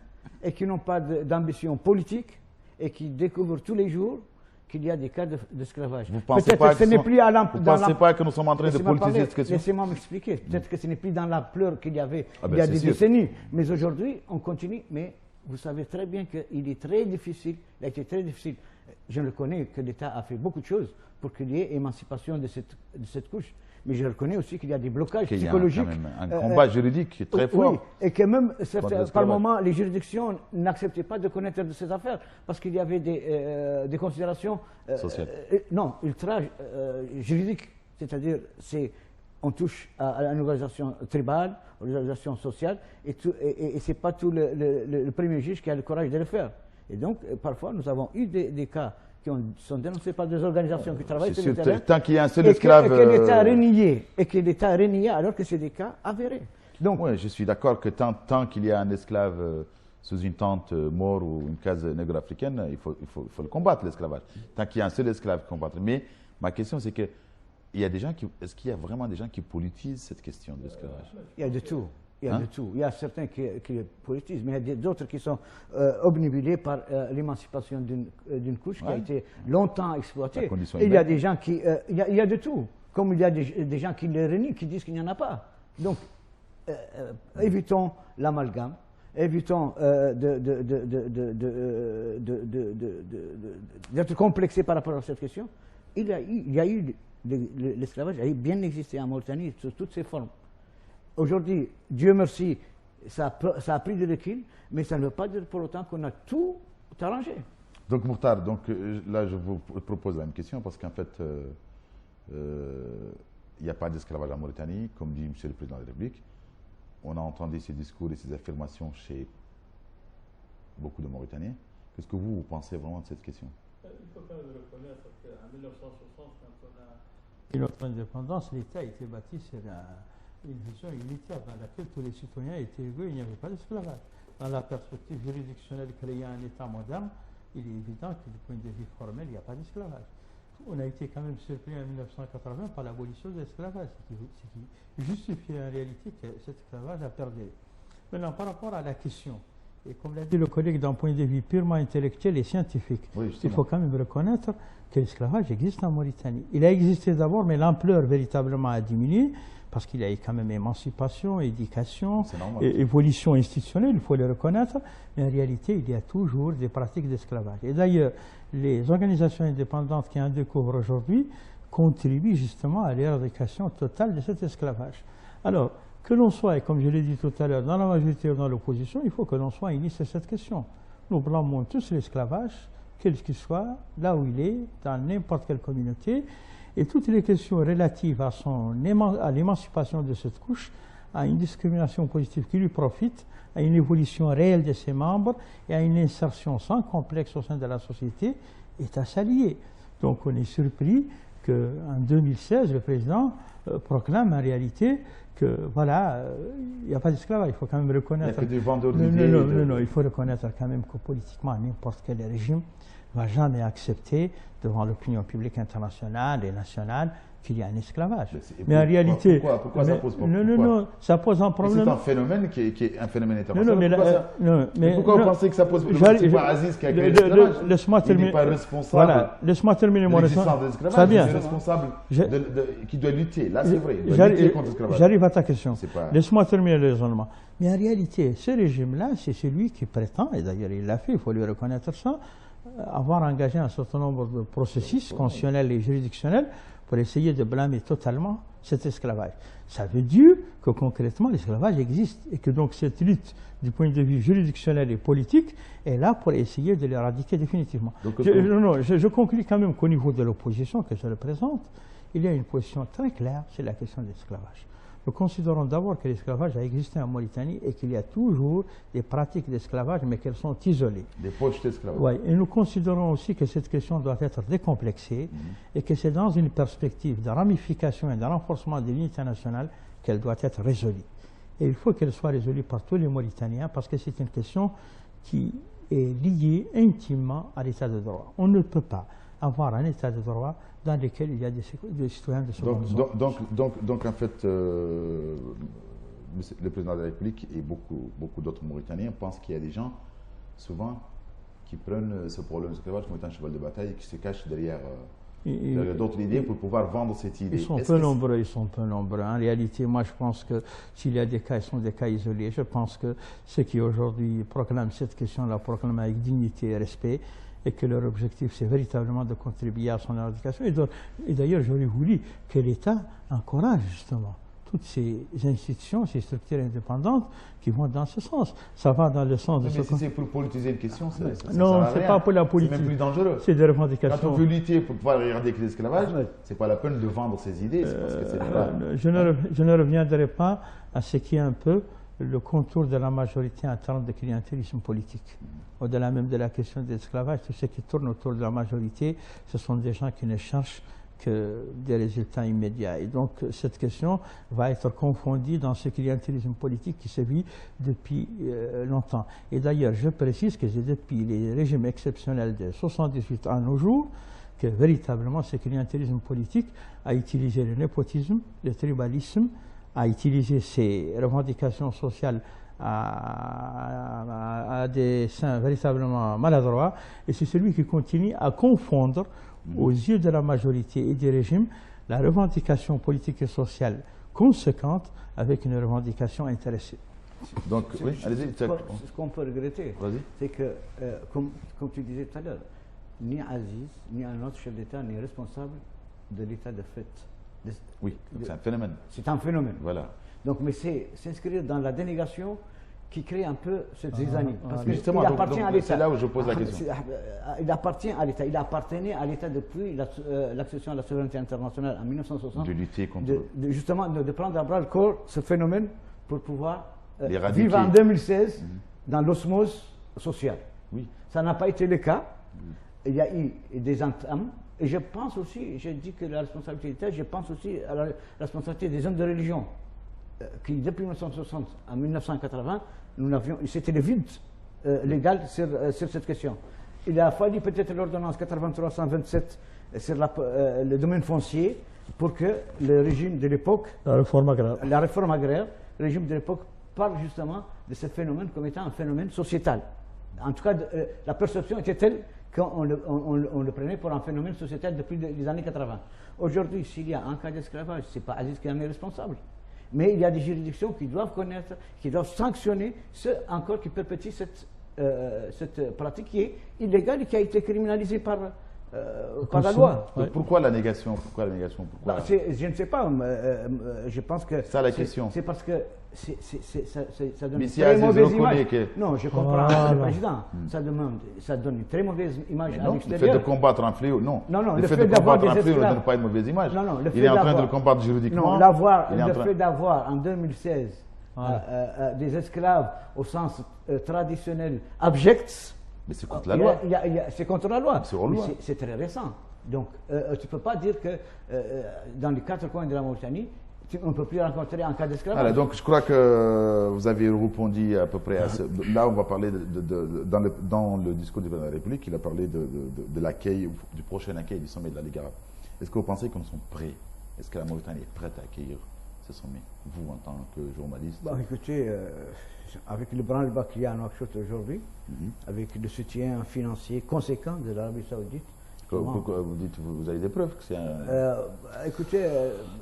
et qui n'ont pas d'ambition politique et qui découvrent tous les jours qu'il y a des cas d'esclavage. Vous ne pensez pas que nous sommes en train de politiser cette question? Laissez-moi m'expliquer. Peut-être que ce n'est plus dans l'ampleur qu'il y avait il y a des sûr. décennies. Mais aujourd'hui, on continue. Mais vous savez très bien qu'il est très difficile. Il a été très difficile. Je le connais que l'État a fait beaucoup de choses pour qu'il y ait émancipation de cette couche. Mais je reconnais aussi qu'il y a des blocages psychologiques. Il y a quand même un combat juridique très fort. Oui, et que même, par moment, les juridictions n'acceptaient pas de connaître de ces affaires parce qu'il y avait des considérations sociales. Non, ultra juridiques. C'est-à-dire, on touche à l'organisation tribale, à l'organisation sociale, et ce n'est pas tout le premier juge qui a le courage de le faire. Et donc, parfois, nous avons eu des cas qui sont dénoncés par des organisations qui travaillent sur le terrain. Tant qu'il y a un seul esclave... Et que l'État a renié, alors que c'est des cas avérés. Donc, oui, je suis d'accord que tant qu'il y a un esclave sous une tente mort ou une case négro-africaine, il faut le combattre, l'esclavage. Tant qu'il y a un seul esclave combattre. Mais ma question, c'est que est-ce qu'il y a vraiment des gens qui politisent cette question de l'esclavage? Il y a de tout. Il y a de tout. Il y a certains qui politisent, mais il y a d'autres qui sont obnubilés par l'émancipation d'une couche qui a été longtemps exploitée. Et il y a des gens qui... il y a de tout. Comme il y a des gens qui le renient, qui disent qu'il n'y en a pas. Donc, évitons l'amalgame, évitons d'être complexés par rapport à cette question. L'esclavage a bien existé en Mauritanie sous toutes ses formes. Aujourd'hui, Dieu merci, ça a pris du recul, mais ça ne veut pas dire pour autant qu'on a tout arrangé. Donc, Mourtar, là, je vous propose la même question parce qu'en fait, il n'y a pas d'esclavage en Mauritanie, comme dit M. le Président de la République. On a entendu ces discours et ces affirmations chez beaucoup de Mauritaniens. Qu'est-ce que vous pensez vraiment de cette question? Il faut quand même reconnaître qu'en 1960, quand on a eu notre indépendance, l'État a été bâti sur une vision unitaire dans laquelle tous les citoyens étaient égaux, il n'y avait pas d'esclavage. Dans la perspective juridictionnelle créée un État moderne, il est évident que du point de vue formel, il n'y a pas d'esclavage. On a été quand même surpris en 1980 par l'abolition de l'esclavage, ce qui justifiait en réalité que cet esclavage a perdu. Maintenant, par rapport à la question, et comme l'a dit le collègue d'un point de vue purement intellectuel et scientifique, il faut quand même reconnaître que l'esclavage existe en Mauritanie. Il a existé d'abord, mais l'ampleur véritablement a diminué, parce qu'il y a eu quand même émancipation, éducation, évolution institutionnelle, il faut le reconnaître, mais en réalité, il y a toujours des pratiques d'esclavage. Et d'ailleurs, les organisations indépendantes qui en découvrent aujourd'hui contribuent justement à l'éradication totale de cet esclavage. Alors, que l'on soit, et comme je l'ai dit tout à l'heure, dans la majorité ou dans l'opposition, il faut que l'on soit unis sur cette question. Nous blâmons tous l'esclavage, quel qu'il soit, là où il est, dans n'importe quelle communauté, et toutes les questions relatives à l'émancipation de cette couche, à une discrimination positive qui lui profite, à une évolution réelle de ses membres et à une insertion sans complexe au sein de la société, est à s'allier. Donc on est surpris qu'en 2016, le président proclame en réalité que voilà, il n'y a pas d'esclavage, il faut quand même reconnaître. Il y a que des vendeurs d'idées. Non, il faut reconnaître quand même que politiquement, n'importe quel régime ne va jamais accepter devant l'opinion publique internationale et nationale qu'il y a un esclavage. Mais en réalité... Pourquoi ça pose problème? Non, ça pose un problème. C'est un phénomène qui est un phénomène international. Pourquoi vous pensez que ça pose problème? C'est pas Aziz qui a créé l'esclavage. Il n'est pas responsable. Voilà, laisse-moi terminer mon réponse. Ça vient. Il est responsable qui doit lutter. Là, c'est vrai. Il doit lutter contre l'esclavage. J'arrive à ta question. Laisse-moi terminer le raisonnement. Mais en réalité, ce régime-là, c'est celui qui prétend, et d'ailleurs il l'a fait, il faut lui reconnaître ça, avoir engagé un certain nombre de processus constitutionnels et juridictionnels pour essayer de blâmer totalement cet esclavage. Ça veut dire que concrètement l'esclavage existe et que donc cette lutte du point de vue juridictionnel et politique est là pour essayer de l'éradiquer définitivement. Je conclus quand même qu'au niveau de l'opposition que je représente, il y a une position très claire, c'est la question de l'esclavage. Nous considérons d'abord que l'esclavage a existé en Mauritanie et qu'il y a toujours des pratiques d'esclavage, mais qu'elles sont isolées. Des poches d'esclavage. Oui, et nous considérons aussi que cette question doit être décomplexée et que c'est dans une perspective de ramification et de renforcement de l'unité nationale qu'elle doit être résolue. Et il faut qu'elle soit résolue par tous les Mauritaniens parce que c'est une question qui est liée intimement à l'état de droit. On ne peut pas avoir un état de droit dans lequel il y a des citoyens de seconde zone. Donc en fait, le président de la République et beaucoup d'autres Mauritaniens pensent qu'il y a des gens souvent, qui prennent ce problème de l'esclavage comme étant un cheval de bataille et qui se cachent derrière d'autres idées pour pouvoir vendre cette idée. Ils sont peu nombreux, ils sont peu nombreux. En réalité, moi je pense que s'il y a des cas, ils sont des cas isolés. Je pense que ceux qui aujourd'hui proclament cette question la proclament avec dignité et respect, et que leur objectif c'est véritablement de contribuer à son éradication. Et d'ailleurs, j'aurais voulu que l'État encourage justement toutes ces institutions, ces structures indépendantes qui vont dans ce sens. Ça va dans le sens de mais si c'est pour politiser une question, non, c'est pas pour la politique. C'est même plus dangereux. C'est des revendications. Quand on veut lutter pour pouvoir éradiquer l'esclavage, c'est pas la peine de vendre ses idées. Parce que je ne reviendrai pas à ce qui est un peu le contour de la majorité en termes de clientélisme politique. Au-delà même de la question de l'esclavage, tout ce qui tourne autour de la majorité, ce sont des gens qui ne cherchent que des résultats immédiats. Et donc, cette question va être confondue dans ce clientélisme politique qui se vit depuis longtemps. Et d'ailleurs, je précise que c'est depuis les régimes exceptionnels de 1978 à nos jours que véritablement ce clientélisme politique a utilisé le népotisme, le tribalisme, a utilisé ses revendications sociales à des fins véritablement maladroits, et c'est celui qui continue à confondre aux yeux de la majorité et des régimes la revendication politique et sociale conséquente avec une revendication intéressée. Donc, oui, allez-y. Ce qu'on peut regretter, c'est que, comme tu disais tout à l'heure, ni Aziz, ni un autre chef d'État n'est responsable de l'état de fait. Oui, c'est un phénomène. C'est un phénomène. Voilà. Donc, mais c'est s'inscrire dans la dénégation qui crée un peu cette zizanie. Parce qu'il appartient à l'État. C'est là où je pose la question. Il appartient à l'État. Il appartenait à l'État depuis l'accession à la souveraineté internationale en 1960. De lutter contre... Justement, de prendre à bras le corps ce phénomène pour pouvoir vivre en 2016 dans l'osmose sociale. Oui. Ça n'a pas été le cas. Il y a eu des entames. Et je pense aussi, j'ai dit que la responsabilité de l'État, je pense aussi à la responsabilité des hommes de religion qui, depuis 1960 à 1980, c'était le vide légal sur cette question. Il a fallu peut-être l'ordonnance 8327 sur le domaine foncier pour que le régime de l'époque, la réforme agraire, le régime de l'époque parle justement de ce phénomène comme étant un phénomène sociétal. En tout cas, la perception était telle qu'on le prenait pour un phénomène sociétal depuis les années 80. Aujourd'hui, s'il y a un cas d'esclavage, ce n'est pas Aziz qui en est responsable. Mais il y a des juridictions qui doivent connaître, qui doivent sanctionner ceux encore qui perpétuent cette pratique qui est illégale et qui a été criminalisée par la loi. Pourquoi la négation? Pourquoi la négation? Je ne sais pas. Je pense que... C'est ça la question. C'est parce que ça donne une très mauvaise image. Que... Non, je comprends, le président. Ça donne une très mauvaise image à l'extérieur. Le fait de combattre un fléau, non. Non, le fait de combattre un fléau ne donne pas une mauvaise image. Non, il est en train de le combattre juridiquement. Non, le fait d'avoir en 2016 des esclaves au sens traditionnel abjects. Mais c'est contre la loi. C'est contre la loi. C'est très récent. Donc, tu ne peux pas dire que dans les quatre coins de la Mauritanie, on ne peut plus rencontrer un cas d'esclavage. Donc, je crois que vous avez répondu à peu près à ce... Là, on va parler dans le discours du président de la République, il a parlé de l'accueil, du prochain accueil du sommet de la Ligue arabe. Est-ce que vous pensez qu'on sont prêts? Est-ce que la Mauritanie est prête à accueillir ce sommet, vous en tant que journaliste? Écoutez, avec le branle-bas qu'il y a à Nouakchott aujourd'hui, avec le soutien financier conséquent de l'Arabie Saoudite. Pourquoi vous dites, vous avez des preuves que c'est un... Écoutez,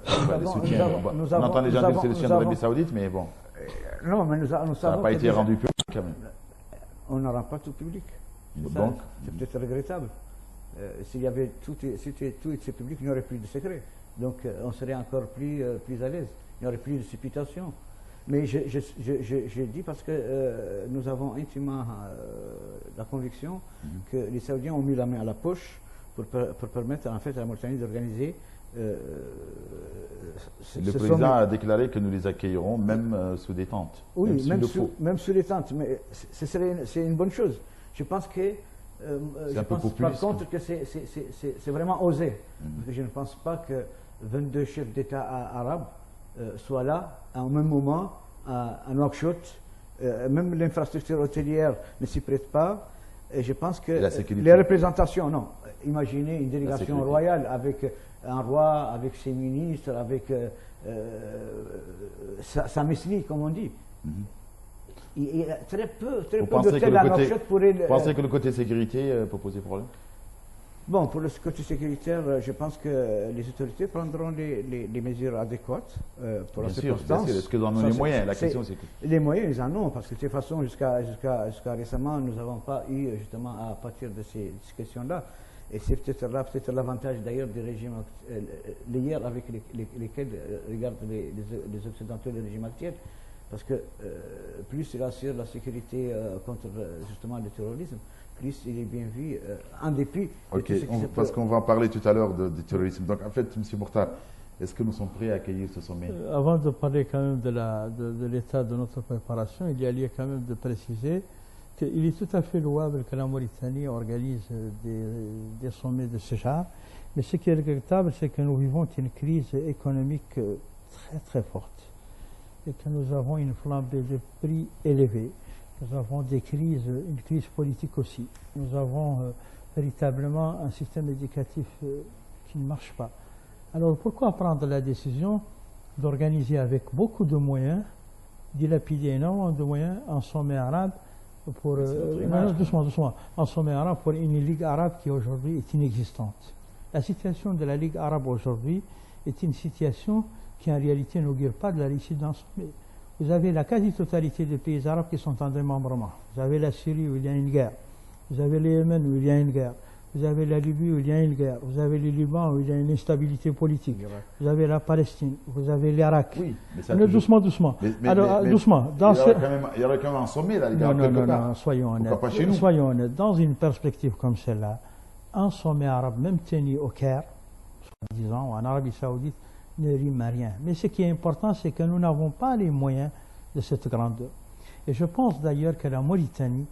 on entend les gens dire que c'est le soutien de l'Arabie Saoudite, mais bon. Non, mais nous savons... Ça n'a pas été rendu public quand même. On ne rend pas tout public. C'est peut-être regrettable. S'il y avait tout ces publics, il n'y aurait plus de secret. Donc on serait encore plus à l'aise. Il n'y aurait plus de supputation. Mais je dis parce que nous avons intimement la conviction que les Saoudiens ont mis la main à la poche pour permettre en fait à la Mauritanie d'organiser le président a déclaré que nous les accueillerons même sous des tentes. Oui, même sous des tentes. Mais c'est une bonne chose. Je pense que je pense par contre que c'est vraiment osé. Je ne pense pas que 22 chefs d'État arabes soient là à un même moment à Nouakchott. Même l'infrastructure hôtelière ne s'y prête pas. Et je pense que les représentations, non. Imaginez une délégation royale avec un roi, avec ses ministres, avec sa mesnie, comme on dit. Il y a très peu Vous de pensez hôtels à Nouakchott pourraient... vous pensez que le côté sécurité peut poser problème? Bon, pour le côté sécuritaire, je pense que les autorités prendront les mesures adéquates pour la circonstance. Est-ce qu'ils en ont les moyens? La question, c'est que... Les moyens, ils en ont, parce que de toute façon, jusqu'à récemment, nous n'avons pas eu justement à partir de ces questions-là. Et c'est peut-être l'avantage d'ailleurs des régimes liés avec lesquels regardent les Occidentaux le régime actuel. Parce que plus il assure la sécurité contre justement le terrorisme, plus il est bien vu, en dépit de tout ce qui se parce qu'on va en parler tout à l'heure du terrorisme. Donc en fait, M. Mourtar, est-ce que nous sommes prêts à accueillir ce sommet? Avant de parler quand même de l'état de notre préparation, il y a lieu quand même de préciser qu'il est tout à fait louable que la Mauritanie organise des sommets de ce genre. Mais ce qui est regrettable, c'est que nous vivons une crise économique très très forte et que nous avons une flambée de prix élevée. Nous avons une crise politique aussi. Nous avons véritablement un système éducatif qui ne marche pas. Alors pourquoi prendre la décision d'organiser avec beaucoup de moyens, dilapider énormément de moyens, un sommet arabe pour un sommet arabe pour une Ligue arabe qui aujourd'hui est inexistante. La situation de la Ligue arabe aujourd'hui est une situation qui en réalité n'augure pas de la réussite d'un sommet. Vous avez la quasi-totalité des pays arabes qui sont en démembrement. Vous avez la Syrie où il y a une guerre. Vous avez le Yémen où il y a une guerre. Vous avez la Libye où il y a une guerre. Vous avez le Liban où il y a une instabilité politique. Vous avez la Palestine. Vous avez l'Irak. Oui, mais ça doucement. Alors, doucement. Il y aurait quand même un sommet là, les gars. Non, soyons honnêtes. Pourquoi pas chez nous? Soyons honnêtes. Dans une perspective comme celle-là, un sommet arabe, même tenu au Caire, disons, ou en Arabie Saoudite, ne rime à rien. Mais ce qui est important, c'est que nous n'avons pas les moyens de cette grandeur. Et je pense d'ailleurs que la Mauritanie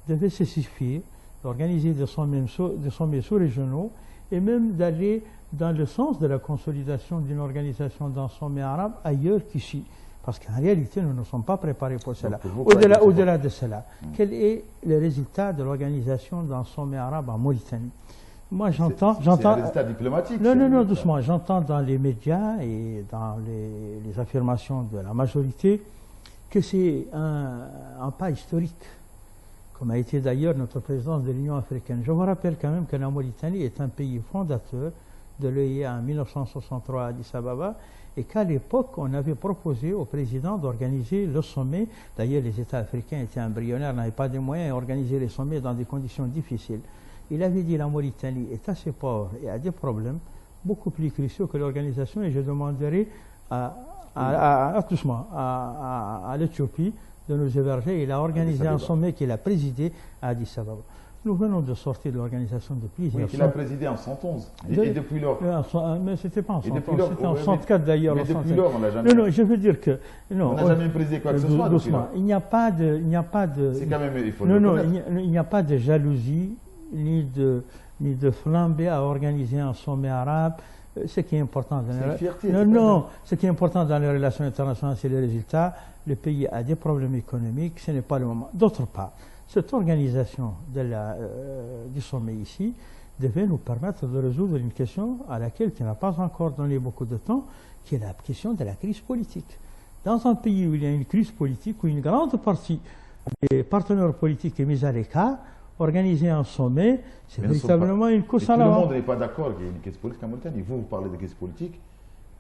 devait se suffire d'organiser des sommets sous-régionaux et même d'aller dans le sens de la consolidation d'une organisation d'un sommet arabe ailleurs qu'ici. Parce qu'en réalité, nous ne sommes pas préparés pour cela. Au-delà de cela, quel est le résultat de l'organisation d'un sommet arabe en Mauritanie? Moi, j'entends... C'est un résultat diplomatique. Non, doucement. J'entends dans les médias et dans les affirmations de la majorité que c'est un pas historique, comme a été d'ailleurs notre présidence de l'Union africaine. Je vous rappelle quand même que la Mauritanie est un pays fondateur de l'EIA en 1963 à Addis Ababa et qu'à l'époque, on avait proposé au président d'organiser le sommet. D'ailleurs, les États africains étaient embryonnaires, n'avaient pas de moyens et organisaient les sommets dans des conditions difficiles. Il avait dit que la Mauritanie est assez pauvre et a des problèmes beaucoup plus cruciaux que l'organisation et je demanderai à l'Éthiopie de nous héberger. Il a organisé un sommet qu'il a présidé à Addis Ababa. Nous venons de sortir de l'organisation de plusieurs... Oui, qu'il a présidé en 111. Et depuis lors... Mais c'était pas en 111, c'était en 104 d'ailleurs. Mais depuis lors, on l'a jamais... Non, je veux dire que... Non, on n'a jamais présidé quoi que ce soit depuis lors. Il n'y a pas de... C'est quand même... Il faut le reconnaître. Il n'y a pas de jalousie, ni de flambée à organiser un sommet arabe. Ce qui est important ce qui est important dans les relations internationales, c'est les résultats. Le pays a des problèmes économiques, ce n'est pas le moment. D'autre part, cette organisation du sommet ici devait nous permettre de résoudre une question à laquelle tu n'as pas encore donné beaucoup de temps, qui est la question de la crise politique. Dans un pays où il y a une crise politique, où une grande partie des partenaires politiques est mise à l'écart, organiser un sommet, c'est véritablement une course à l'avant. Tout le monde n'est pas d'accord qu'il y ait une crise politique en Mauritanie. Vous parlez de crise politique,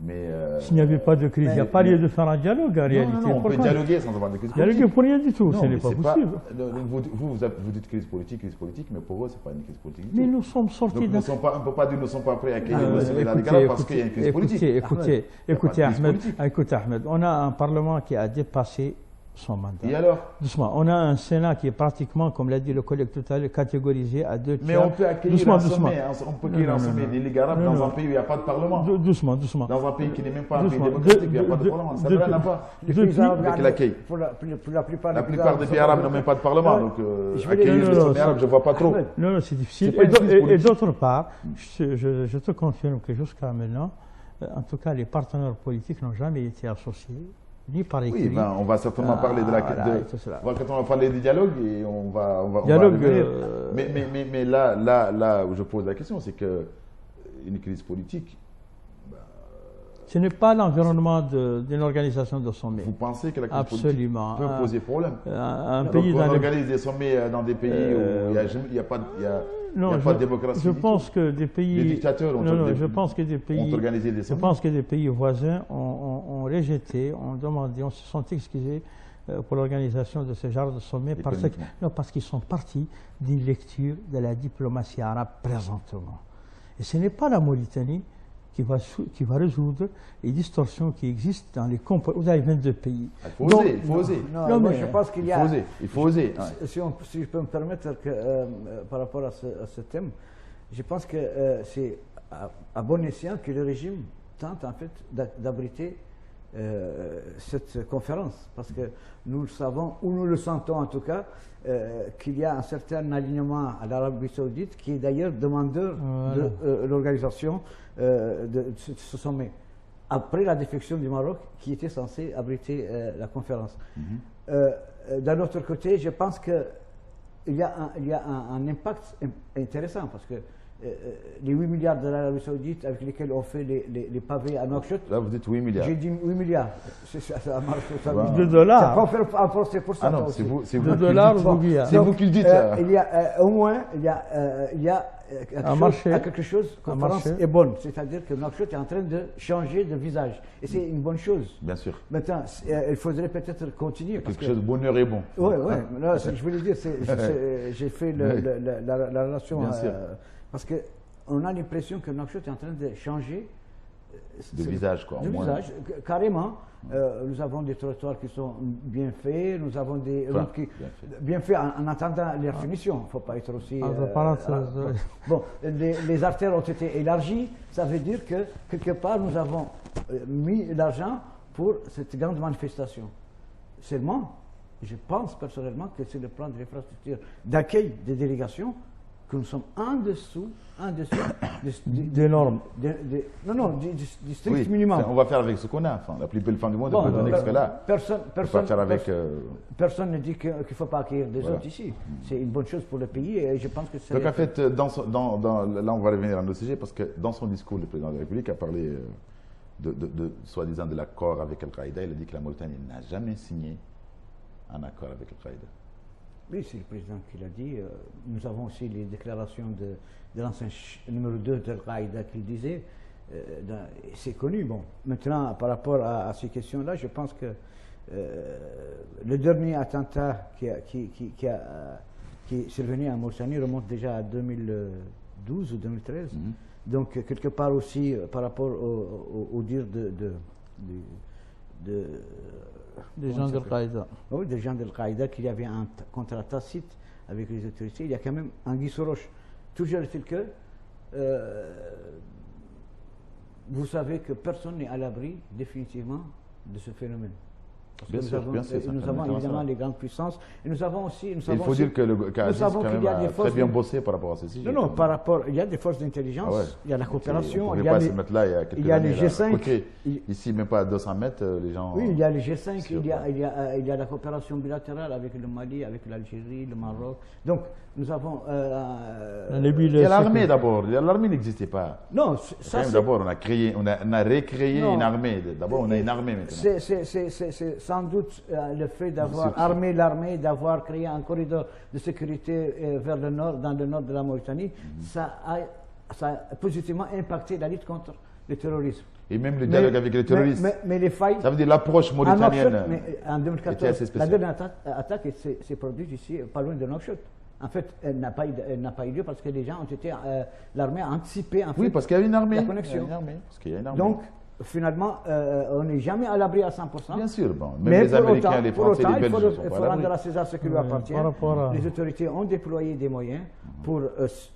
mais... S'il n'y avait pas de crise, il n'y a pas lieu de faire un dialogue en réalité. Non, on peut dialoguer sans avoir de crise politique. Dialoguer pour rien du tout, ce n'est pas possible. Vous dites crise politique, mais pour eux, ce n'est pas une crise politique du tout. Mais nous sommes sortis de... On ne peut pas dire que nous ne sommes pas prêts à accueillir le sommet de parce qu'il y a une crise politique. Écoutez, Ahmed, on a un Parlement qui a dépassé son mandat. Et alors? Doucement. On a un Sénat qui est pratiquement, comme l'a dit le collègue tout à l'heure, catégorisé à 2 tiers. Mais on peut accueillir un sommet des Ligues arabes dans un pays où il n'y a pas de Parlement. Doucement. Dans un pays qui n'est même pas un pays démocratique, il n'y a pas de Parlement. Ça ne n'a pas. Avec l'accueil. La plupart des pays arabes n'ont même pas de Parlement. Donc accueillir le sommet arabe, je ne vois pas trop. Non, c'est difficile. Et d'autre part, je te confirme que jusqu'à maintenant, en tout cas, les partenaires politiques n'ont jamais été associés. Oui, on va certainement parler de quand on va parler du dialogue et on va revenir. Mais là où je pose la question, c'est que une crise politique, Ce n'est pas l'environnement d'une organisation de sommet. Vous pensez que la crise Absolument. politique peut poser problème? Un Donc pays on organise des sommets dans des pays où il n'y a pas de démocratie. Je pense que des pays. Les dictateurs ont organisé des sommets. Je pense que des pays voisins ont rejeté, ont demandé, se sont excusés pour l'organisation de ce genre de sommet parce qu'ils sont partis d'une lecture de la diplomatie arabe présentement. Et ce n'est pas la Mauritanie qui va résoudre les distorsions qui existent dans les comportements. Vous avez 22 pays. Il faut oser. Non, mais je pense qu'il y a... Il faut oser. Si je peux me permettre, par rapport à ce thème, je pense que c'est à bon escient que le régime tente en fait d'abriter cette conférence, parce que nous le savons, ou nous le sentons en tout cas, qu'il y a un certain alignement à l'Arabie Saoudite, qui est d'ailleurs demandeur de l'organisation de ce sommet, après la défection du Maroc, qui était censé abriter la conférence. D'un autre côté, je pense qu'il y a un impact intéressant, parce que les 8 milliards de l'Arabie Saoudite avec lesquels on fait les pavés à Nouakchott. Là, vous dites 8 milliards. J'ai dit 8 milliards. Ça marche. $2. Ça peut faire un procès pour ça. Ah non, c'est vous qui le dites. C'est vous qui le dites. Il y a au moins quelque chose. La conférence est bonne. C'est-à-dire que Nouakchott est en train de changer de visage. Et c'est une bonne chose. Bien sûr. Maintenant, il faudrait peut-être continuer. Quelque chose de bonheur et bon. Oui. Je voulais dire, j'ai fait la relation. Bien sûr. Parce qu'on a l'impression que Nouakchott est en train de changer de visage, quoi. De visage, carrément. Nous avons des trottoirs qui sont bien faits, nous avons des routes qui bien faits en attendant leur finition. Il ne faut pas être aussi. Bon, les artères ont été élargies, ça veut dire que quelque part nous avons mis l'argent pour cette grande manifestation. Seulement, je pense personnellement que c'est le plan de l'infrastructure d'accueil des délégations que nous sommes en dessous des normes. Du strict minimum. On va faire avec ce qu'on a. Enfin, la plus belle femme du monde, on peut donner ce qu'elle a. Personne ne dit qu'il ne faut pas accueillir des autres ici. C'est une bonne chose pour le pays et je pense que c'est... Donc en fait, là on va revenir à nos sujets parce que dans son discours, le président de la République a parlé soi-disant de l'accord avec Al-Qaïda. Il a dit que la Mauritanie n'a jamais signé un accord avec Al-Qaïda. Oui, c'est le président qui l'a dit. Nous avons aussi les déclarations de l'ancien numéro 2 d'Al-Qaïda qui le disait. C'est connu. Bon, maintenant, par rapport à ces questions-là, je pense que le dernier attentat qui est survenu en Mauritanie remonte déjà à 2012 ou 2013. Donc, quelque part aussi, par rapport au dire des gens d'Al-Qaïda. Oui, des gens d'Al-Qaïda, qu'il y avait un contrat tacite avec les autorités. Il y a quand même Anguille sous roche. Toujours est-il que vous savez que personne n'est à l'abri définitivement de ce phénomène. Parce que nous avons évidemment les grandes puissances. Et nous avons aussi. Il faut dire que le Qaïda a très bien bossé par rapport à ceci. Non, par rapport. Il y a des forces d'intelligence, il y a la coopération. Il y a les G5. Ici, même pas à 200 mètres, les gens. Oui, il y a les G5, il y a la coopération bilatérale avec le Mali, avec l'Algérie, le Maroc. Donc, nous avons. Il y a l'armée d'abord. L'armée n'existait pas. Non, ça. D'abord, on a recréé une armée. D'abord, on a une armée maintenant. C'est sans doute le fait d'avoir armé l'armée, d'avoir créé un corridor de sécurité vers le nord, dans le nord de la Mauritanie, ça a positivement impacté la lutte contre le terrorisme. Et même le dialogue avec les terroristes. Mais les failles. Ça veut dire l'approche mauritanienne. En 2014, la dernière attaque s'est produite ici, pas loin de Nouakchott. En fait, elle n'a pas eu lieu parce que les gens ont été. L'armée a anticipé. En fait, oui, parce qu'il y a une armée. La connexion. Il y a une armée. Donc, finalement, on n'est jamais à l'abri à 100%. Bien sûr, bon. Même les Américains, les Français, les Belges ne sont pas à l'abri. Il faut rendre à César ce qui lui appartient. Les autorités ont déployé des moyens pour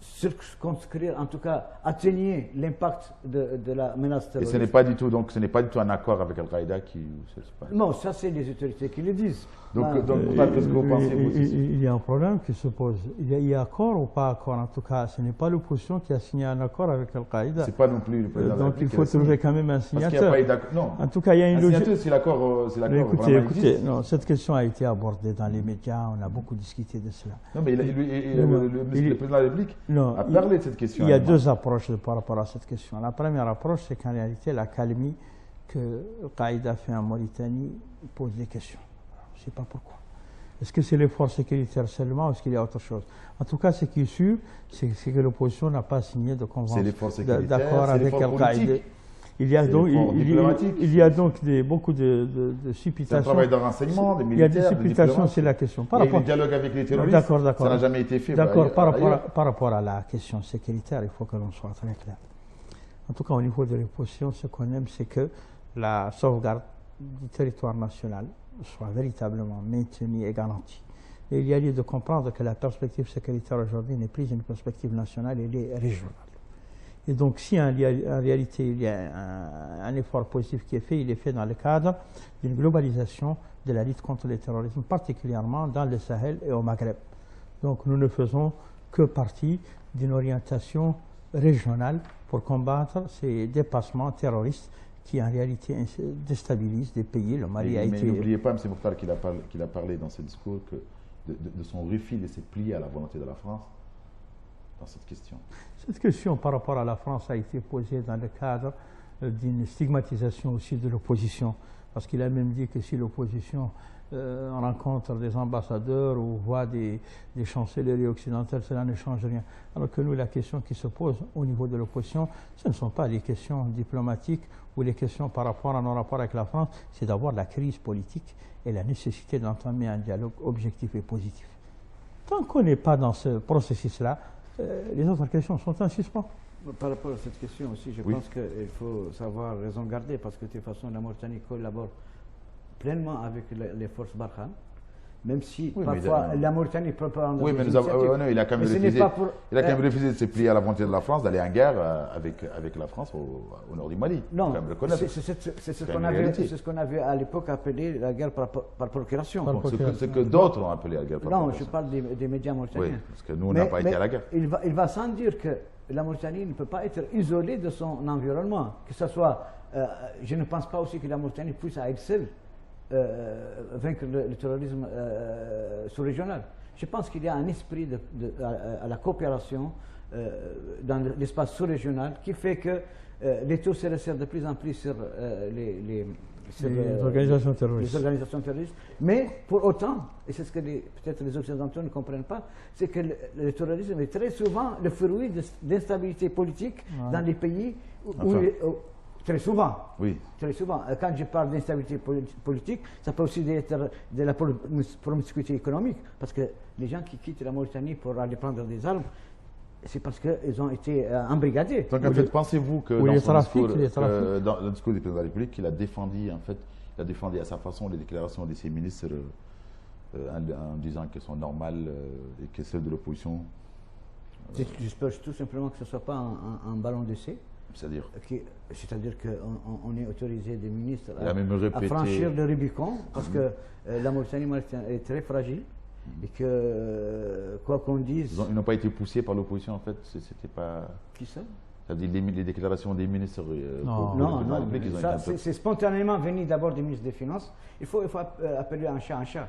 circonscrire, en tout cas, atténuer l'impact de la menace terroriste. Et ce n'est pas du tout, donc, ce n'est pas du tout un accord avec Al-Qaïda qui... Non, ça c'est les autorités qui le disent. Donc qu'est-ce que vous pensez, vous aussi? Il y a un problème qui se pose. Il y a accord ou pas accord? En tout cas, ce n'est pas l'opposition qui a signé un accord avec Al-Qaïda. C'est pas non plus le président. Donc il faut trouver quand même un signateur. Parce qu'il n'y a pas eu d'accord. Non. En tout cas, il y a une logique. Signateur, c'est l'accord. Écoutez, non, cette question a été abordée dans les médias. On a beaucoup discuté de cela. Non, mais le président de la République a parlé de cette question. Il y a deux approches par rapport à cette question. La première approche, c'est qu'en réalité, l'accalmie que Al-Qaïda fait en Mauritanie pose des questions. Je ne sais pas pourquoi. Est-ce que c'est les forces sécuritaires seulement ou est-ce qu'il y a autre chose? En tout cas, ce qui est sûr, c'est que l'opposition n'a pas signé de convention d'accord avec Al-Qaïda. Il y a donc beaucoup de supputations. C'est un travail de renseignement, des militaires, il y a des supputations, c'est la question. Il y a le dialogue avec les terroristes, ça n'a jamais été fait. D'accord, par rapport à la question sécuritaire, il faut que l'on soit très clair. En tout cas, au niveau de l'opposition, ce qu'on aime, c'est que la sauvegarde du territoire national soit véritablement maintenue et garantie. Et il y a lieu de comprendre que la perspective sécuritaire aujourd'hui n'est plus une perspective nationale, elle est régionale. Et donc, si en réalité il y a un effort positif qui est fait, il est fait dans le cadre d'une globalisation de la lutte contre le terrorisme, particulièrement dans le Sahel et au Maghreb. Donc, nous ne faisons que partie d'une orientation régionale pour combattre ces dépassements terroristes qui en réalité déstabilisent des pays. Le Mali a été... Mais n'oubliez pas, M. Mokhtar, qu'il a parlé dans ce discours de son refus de se plier à la volonté de la France dans cette question. Cette question par rapport à la France a été posée dans le cadre d'une stigmatisation aussi de l'opposition, parce qu'il a même dit que si l'opposition rencontre des ambassadeurs ou voit des chancelleries occidentales, cela ne change rien. Alors que nous, la question qui se pose au niveau de l'opposition, ce ne sont pas les questions diplomatiques ou les questions par rapport à nos rapports avec la France, c'est d'abord la crise politique et la nécessité d'entamer un dialogue objectif et positif. Tant qu'on n'est pas dans ce processus-là, les autres questions sont en suspens. Par rapport à cette question aussi, je pense qu'il faut savoir raison garder, parce que de toute façon, la Mauritanie collabore pleinement avec les forces Barkhane, même si parfois la Mauritanie prépare... Oui, mais il a quand même refusé de se plier à la volonté de la France d'aller en guerre avec la France au nord du Mali. Non, c'est ce qu'on avait à l'époque appelé la guerre par procuration. Ce que d'autres ont appelé la guerre par procuration. Non, je parle des médias mauritaniens. Oui, parce que nous, on n'a pas été à la guerre. Il va sans dire que la Mauritanie ne peut pas être isolée de son environnement. Que ce soit, je ne pense pas aussi que la Mauritanie puisse à elle seule vaincre le terrorisme sous-régional. Je pense qu'il y a un esprit à la coopération dans l'espace sous-régional qui fait que les taux se resserrent de plus en plus sur les organisations terroristes. Mais pour autant, et c'est ce que peut-être les Occidentaux ne comprennent pas, c'est que le terrorisme est très souvent le fruit d'instabilité politique dans les pays où très souvent. Oui. Très souvent. Quand je parle d'instabilité politique, ça peut aussi être de la promiscuité économique. Parce que les gens qui quittent la Mauritanie pour aller prendre des armes, c'est parce qu'ils ont été embrigadés. Donc, en fait, pensez-vous que dans le discours du président de la République, il a défendu, à sa façon les déclarations de ses ministres en disant qu'elles sont normales et que celles de l'opposition. J'espère tout simplement que ce ne soit pas un ballon d'essai. C'est-à-dire qu'on est autorisé des ministres à franchir le Rubicon, parce que la Mauritanie est très fragile et que, quoi qu'on dise... Ils n'ont pas été poussés par l'opposition, en fait. C'était pas... Qui ça? C'est-à-dire les déclarations des ministres... Non, c'est spontanément venu d'abord des ministres des Finances. Il faut appeler un chat un chat.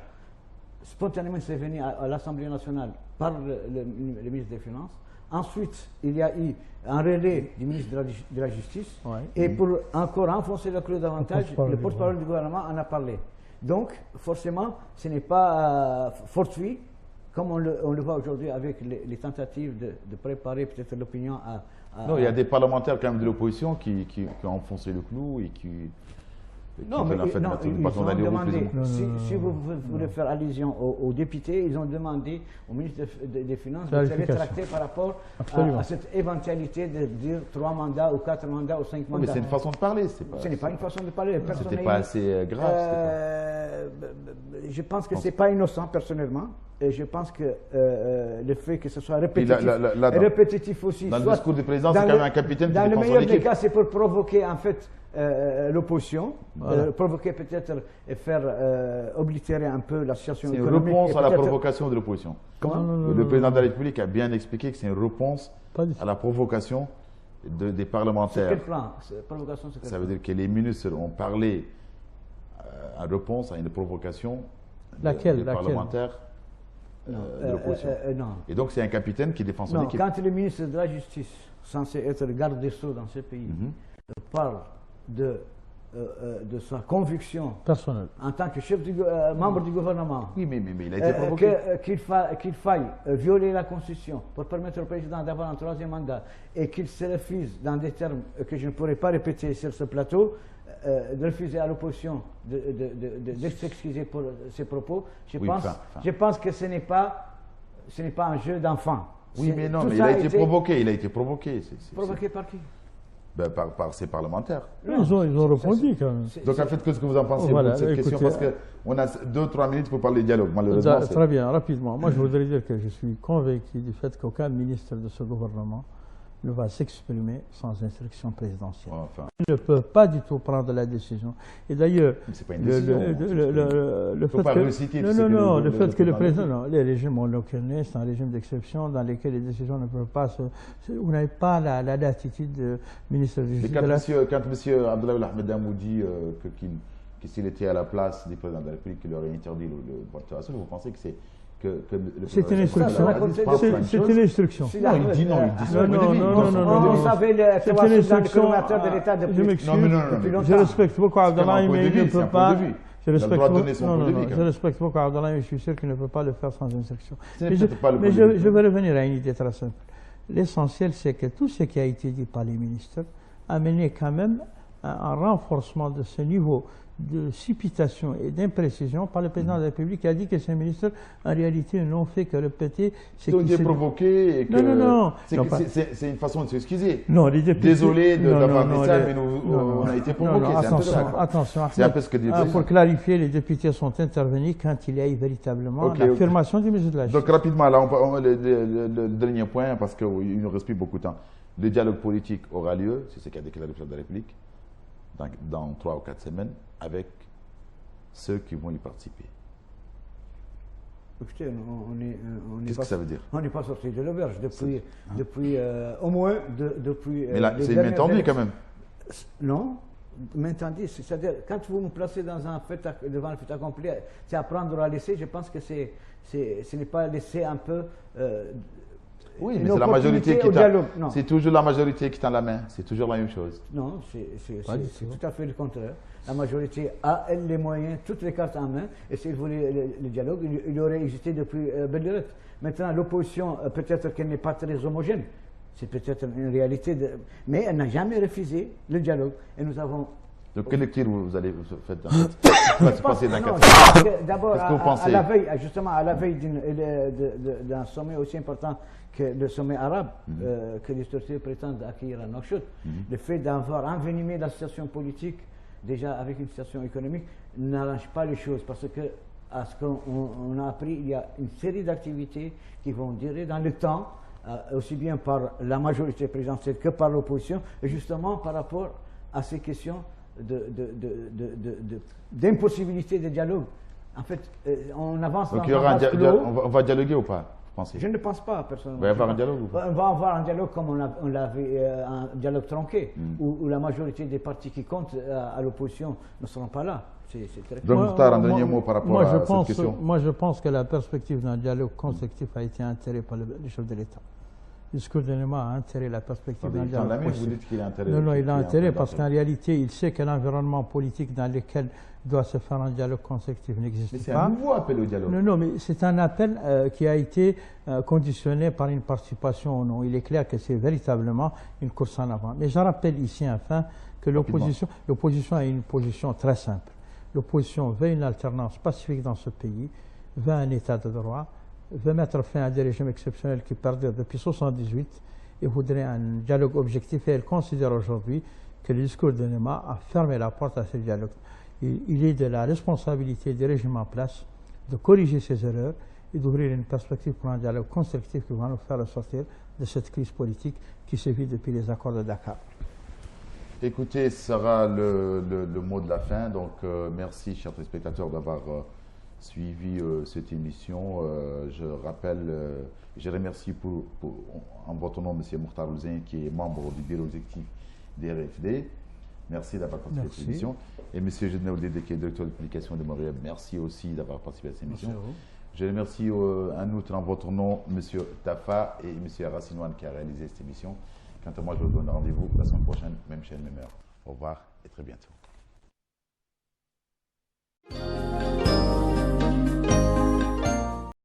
Spontanément, c'est venu à l'Assemblée nationale par le ministre des Finances. Ensuite, il y a eu un relais du ministre de la Justice. Et pour encore enfoncer le clou davantage, le porte-parole du gouvernement en a parlé. Donc, forcément, ce n'est pas fortuit, comme on le voit aujourd'hui avec les tentatives de préparer peut-être l'opinion à... Non, il y a des parlementaires quand même de l'opposition qui ont enfoncé le clou et qui... Non, mais ils ont demandé, si vous voulez faire allusion aux députés, ils ont demandé au ministre des Finances de se rétracter par rapport à cette éventualité de dire 3 mandats ou 4 mandats ou 5 mandats. Mais c'est une façon de parler. Ce n'est pas une façon de parler. C'était pas assez grave. Je pense que ce n'est pas innocent, personnellement. Et je pense que le fait que ce soit répétitif aussi... Dans le discours du président, c'est quand même un capitaine qui défend son équipe. Dans le meilleur des cas, c'est pour provoquer, en fait, l'opposition, provoquer peut-être et faire oblitérer un peu la situation économique. C'est une réponse à la provocation de l'opposition. Le président de la République a bien expliqué que c'est une réponse à la provocation des parlementaires. Sur quel plan? Provocation, ça veut dire que les ministres ont parlé en réponse à une provocation des parlementaires de l'opposition. Et donc c'est un capitaine qui défend son équipe. Quand le ministre de la Justice, censé être le garde des Sceaux dans ce pays, parle de de sa conviction personnelle en tant que membre du gouvernement, oui, mais il a été provoqué. qu'il faille violer la Constitution pour permettre au président d'avoir un troisième mandat et qu'il se refuse, dans des termes que je ne pourrais pas répéter sur ce plateau, de refuser à l'opposition de s'excuser pour ses propos, je pense que ce n'est pas un jeu d'enfant. Oui, mais non, mais il a été provoqué. Il a été provoqué. Provoqué par qui? Ben, par ses parlementaires. Ils ont répondu quand même. Donc en fait, qu'est-ce que vous en pensez de cette question? Parce qu'on a 2-3 minutes pour parler de dialogue, malheureusement. Très bien, rapidement. Moi, je voudrais dire que je suis convaincu du fait qu'aucun ministre de ce gouvernement ne va s'exprimer sans instruction présidentielle. Enfin. Il ne peut pas du tout prendre la décision. Et d'ailleurs, c'est pas une décision. Le fait que le fait que le président, non, les régimes on le connaît, c'est un régime d'exception dans lequel les décisions ne peuvent pas se. Vous n'avez pas la latitude de ministre de justice. Quand M. Abdoulaye Ahmed Damou dit que s'il était à la place du président de la République, il aurait interdit le vote, vous pensez que c'est c'est une instruction. C'est une instruction. Non, il dit non. Non. Vous savez, c'est une instruction de l'État de je m'excuse. Je respecte beaucoup Abdoulaye, mais il ne peut pas. Je respecte beaucoup Abdoulaye, mais je suis sûr qu'il ne peut pas le faire sans instruction. Mais je vais revenir à une idée très simple. L'essentiel, c'est que tout ce qui a été dit par les ministres a mené quand même un renforcement de ce niveau de supputation et d'imprécision par le président de la République qui a dit que ces ministres, en réalité, n'ont fait que répéter ce qui s'est provoqué et que non. C'est une façon de s'excuser. Non, les députés... Désolé d'avoir dit ça, mais on a été provoqués. Attention, c'est un peu ce que dit pour clarifier, les députés sont intervenus quand il y a eu véritablement l'affirmation du ministre de la Justice. Donc rapidement, là, le dernier point, parce qu'il nous reste plus beaucoup de temps. Le dialogue politique aura lieu, c'est ce qu'a déclaré le président de la République, dans 3 ou 4 semaines, avec ceux qui vont y participer. Écoutez, qu'est-ce que ça veut dire? On n'est pas sorti de l'auberge depuis au moins depuis. Mais là, c'est main tendue quand même. Non, main tendue, c'est-à-dire quand vous me placez devant le fait accompli, c'est à prendre ou à laisser. Je pense que ce n'est pas laisser un peu. Oui, mais c'est la majorité qui t'a. C'est toujours la majorité qui tend la main. C'est toujours la même chose. Non, c'est tout à fait le contraire. La majorité a, elle, les moyens, toutes les cartes en main. Et s'il voulait le dialogue, il aurait existé depuis belle lurette. Maintenant, l'opposition, peut-être qu'elle n'est pas très homogène. C'est peut-être une réalité. Mais elle n'a jamais refusé le dialogue. Et nous avons. Donc, quelle lecture vous allez faire d'abord, à la veille, justement, à la veille d'un sommet aussi important que le sommet arabe, que les autorités prétendent accueillir à Nouakchott, le fait d'avoir envenimé la situation politique, déjà avec une situation économique, n'arrange pas les choses, parce que, à ce qu'on a appris, il y a une série d'activités qui vont durer dans le temps, aussi bien par la majorité présidentielle que par l'opposition, et justement par rapport à ces questions d'impossibilité de dialogue. En fait, on avance donc on va dialoguer ou pas, vous pensez? Je ne pense pas, personnellement. Il va y avoir un dialogue ou pas? On va avoir un dialogue comme on l'avait, un dialogue tronqué, où la majorité des partis qui comptent à l'opposition ne seront pas là. Donc, Mokhtar, un dernier mot par rapport à cette question. Moi, je pense que la perspective d'un dialogue constructif a été enterrée par le chef de l'État. Le discours de Nema a enterré la perspective d'un dialogue. Vous dites qu'il a enterré. Non, il a enterré parce qu'en réalité, il sait que l'environnement politique dans lequel doit se faire un dialogue constructif n'existe pas. Mais c'est un nouveau appel au dialogue. Non, mais c'est un appel qui a été conditionné par une participation ou non. Il est clair que c'est véritablement une course en avant. Mais je rappelle ici enfin que l'opposition a une position très simple. L'opposition veut une alternance pacifique dans ce pays, veut un état de droit, veut mettre fin à des régimes exceptionnels qui perdurent depuis 1978 et voudrait un dialogue objectif. Et elle considère aujourd'hui que le discours de Nema a fermé la porte à ce dialogue. Il est de la responsabilité des régimes en place de corriger ces erreurs et d'ouvrir une perspective pour un dialogue constructif qui va nous faire sortir de cette crise politique qui se vit depuis les accords de Dakar. Écoutez, ce sera le mot de la fin. Donc, merci, chers téléspectateurs, d'avoir suivi cette émission. Je rappelle, je remercie en votre nom M. Mokhtar Oulzen, qui est membre du bureau exécutif des RFD. Merci d'avoir participé à cette émission. Et M. Jedna Oldede, qui est directeur de publication de Montréal, merci aussi d'avoir participé à cette émission. Je remercie un autre en votre nom, M. Tafa et M. Arassinouane, qui a réalisé cette émission. Quant à moi, je vous donne rendez-vous la semaine prochaine, même chaîne, même heure. Au revoir et très bientôt.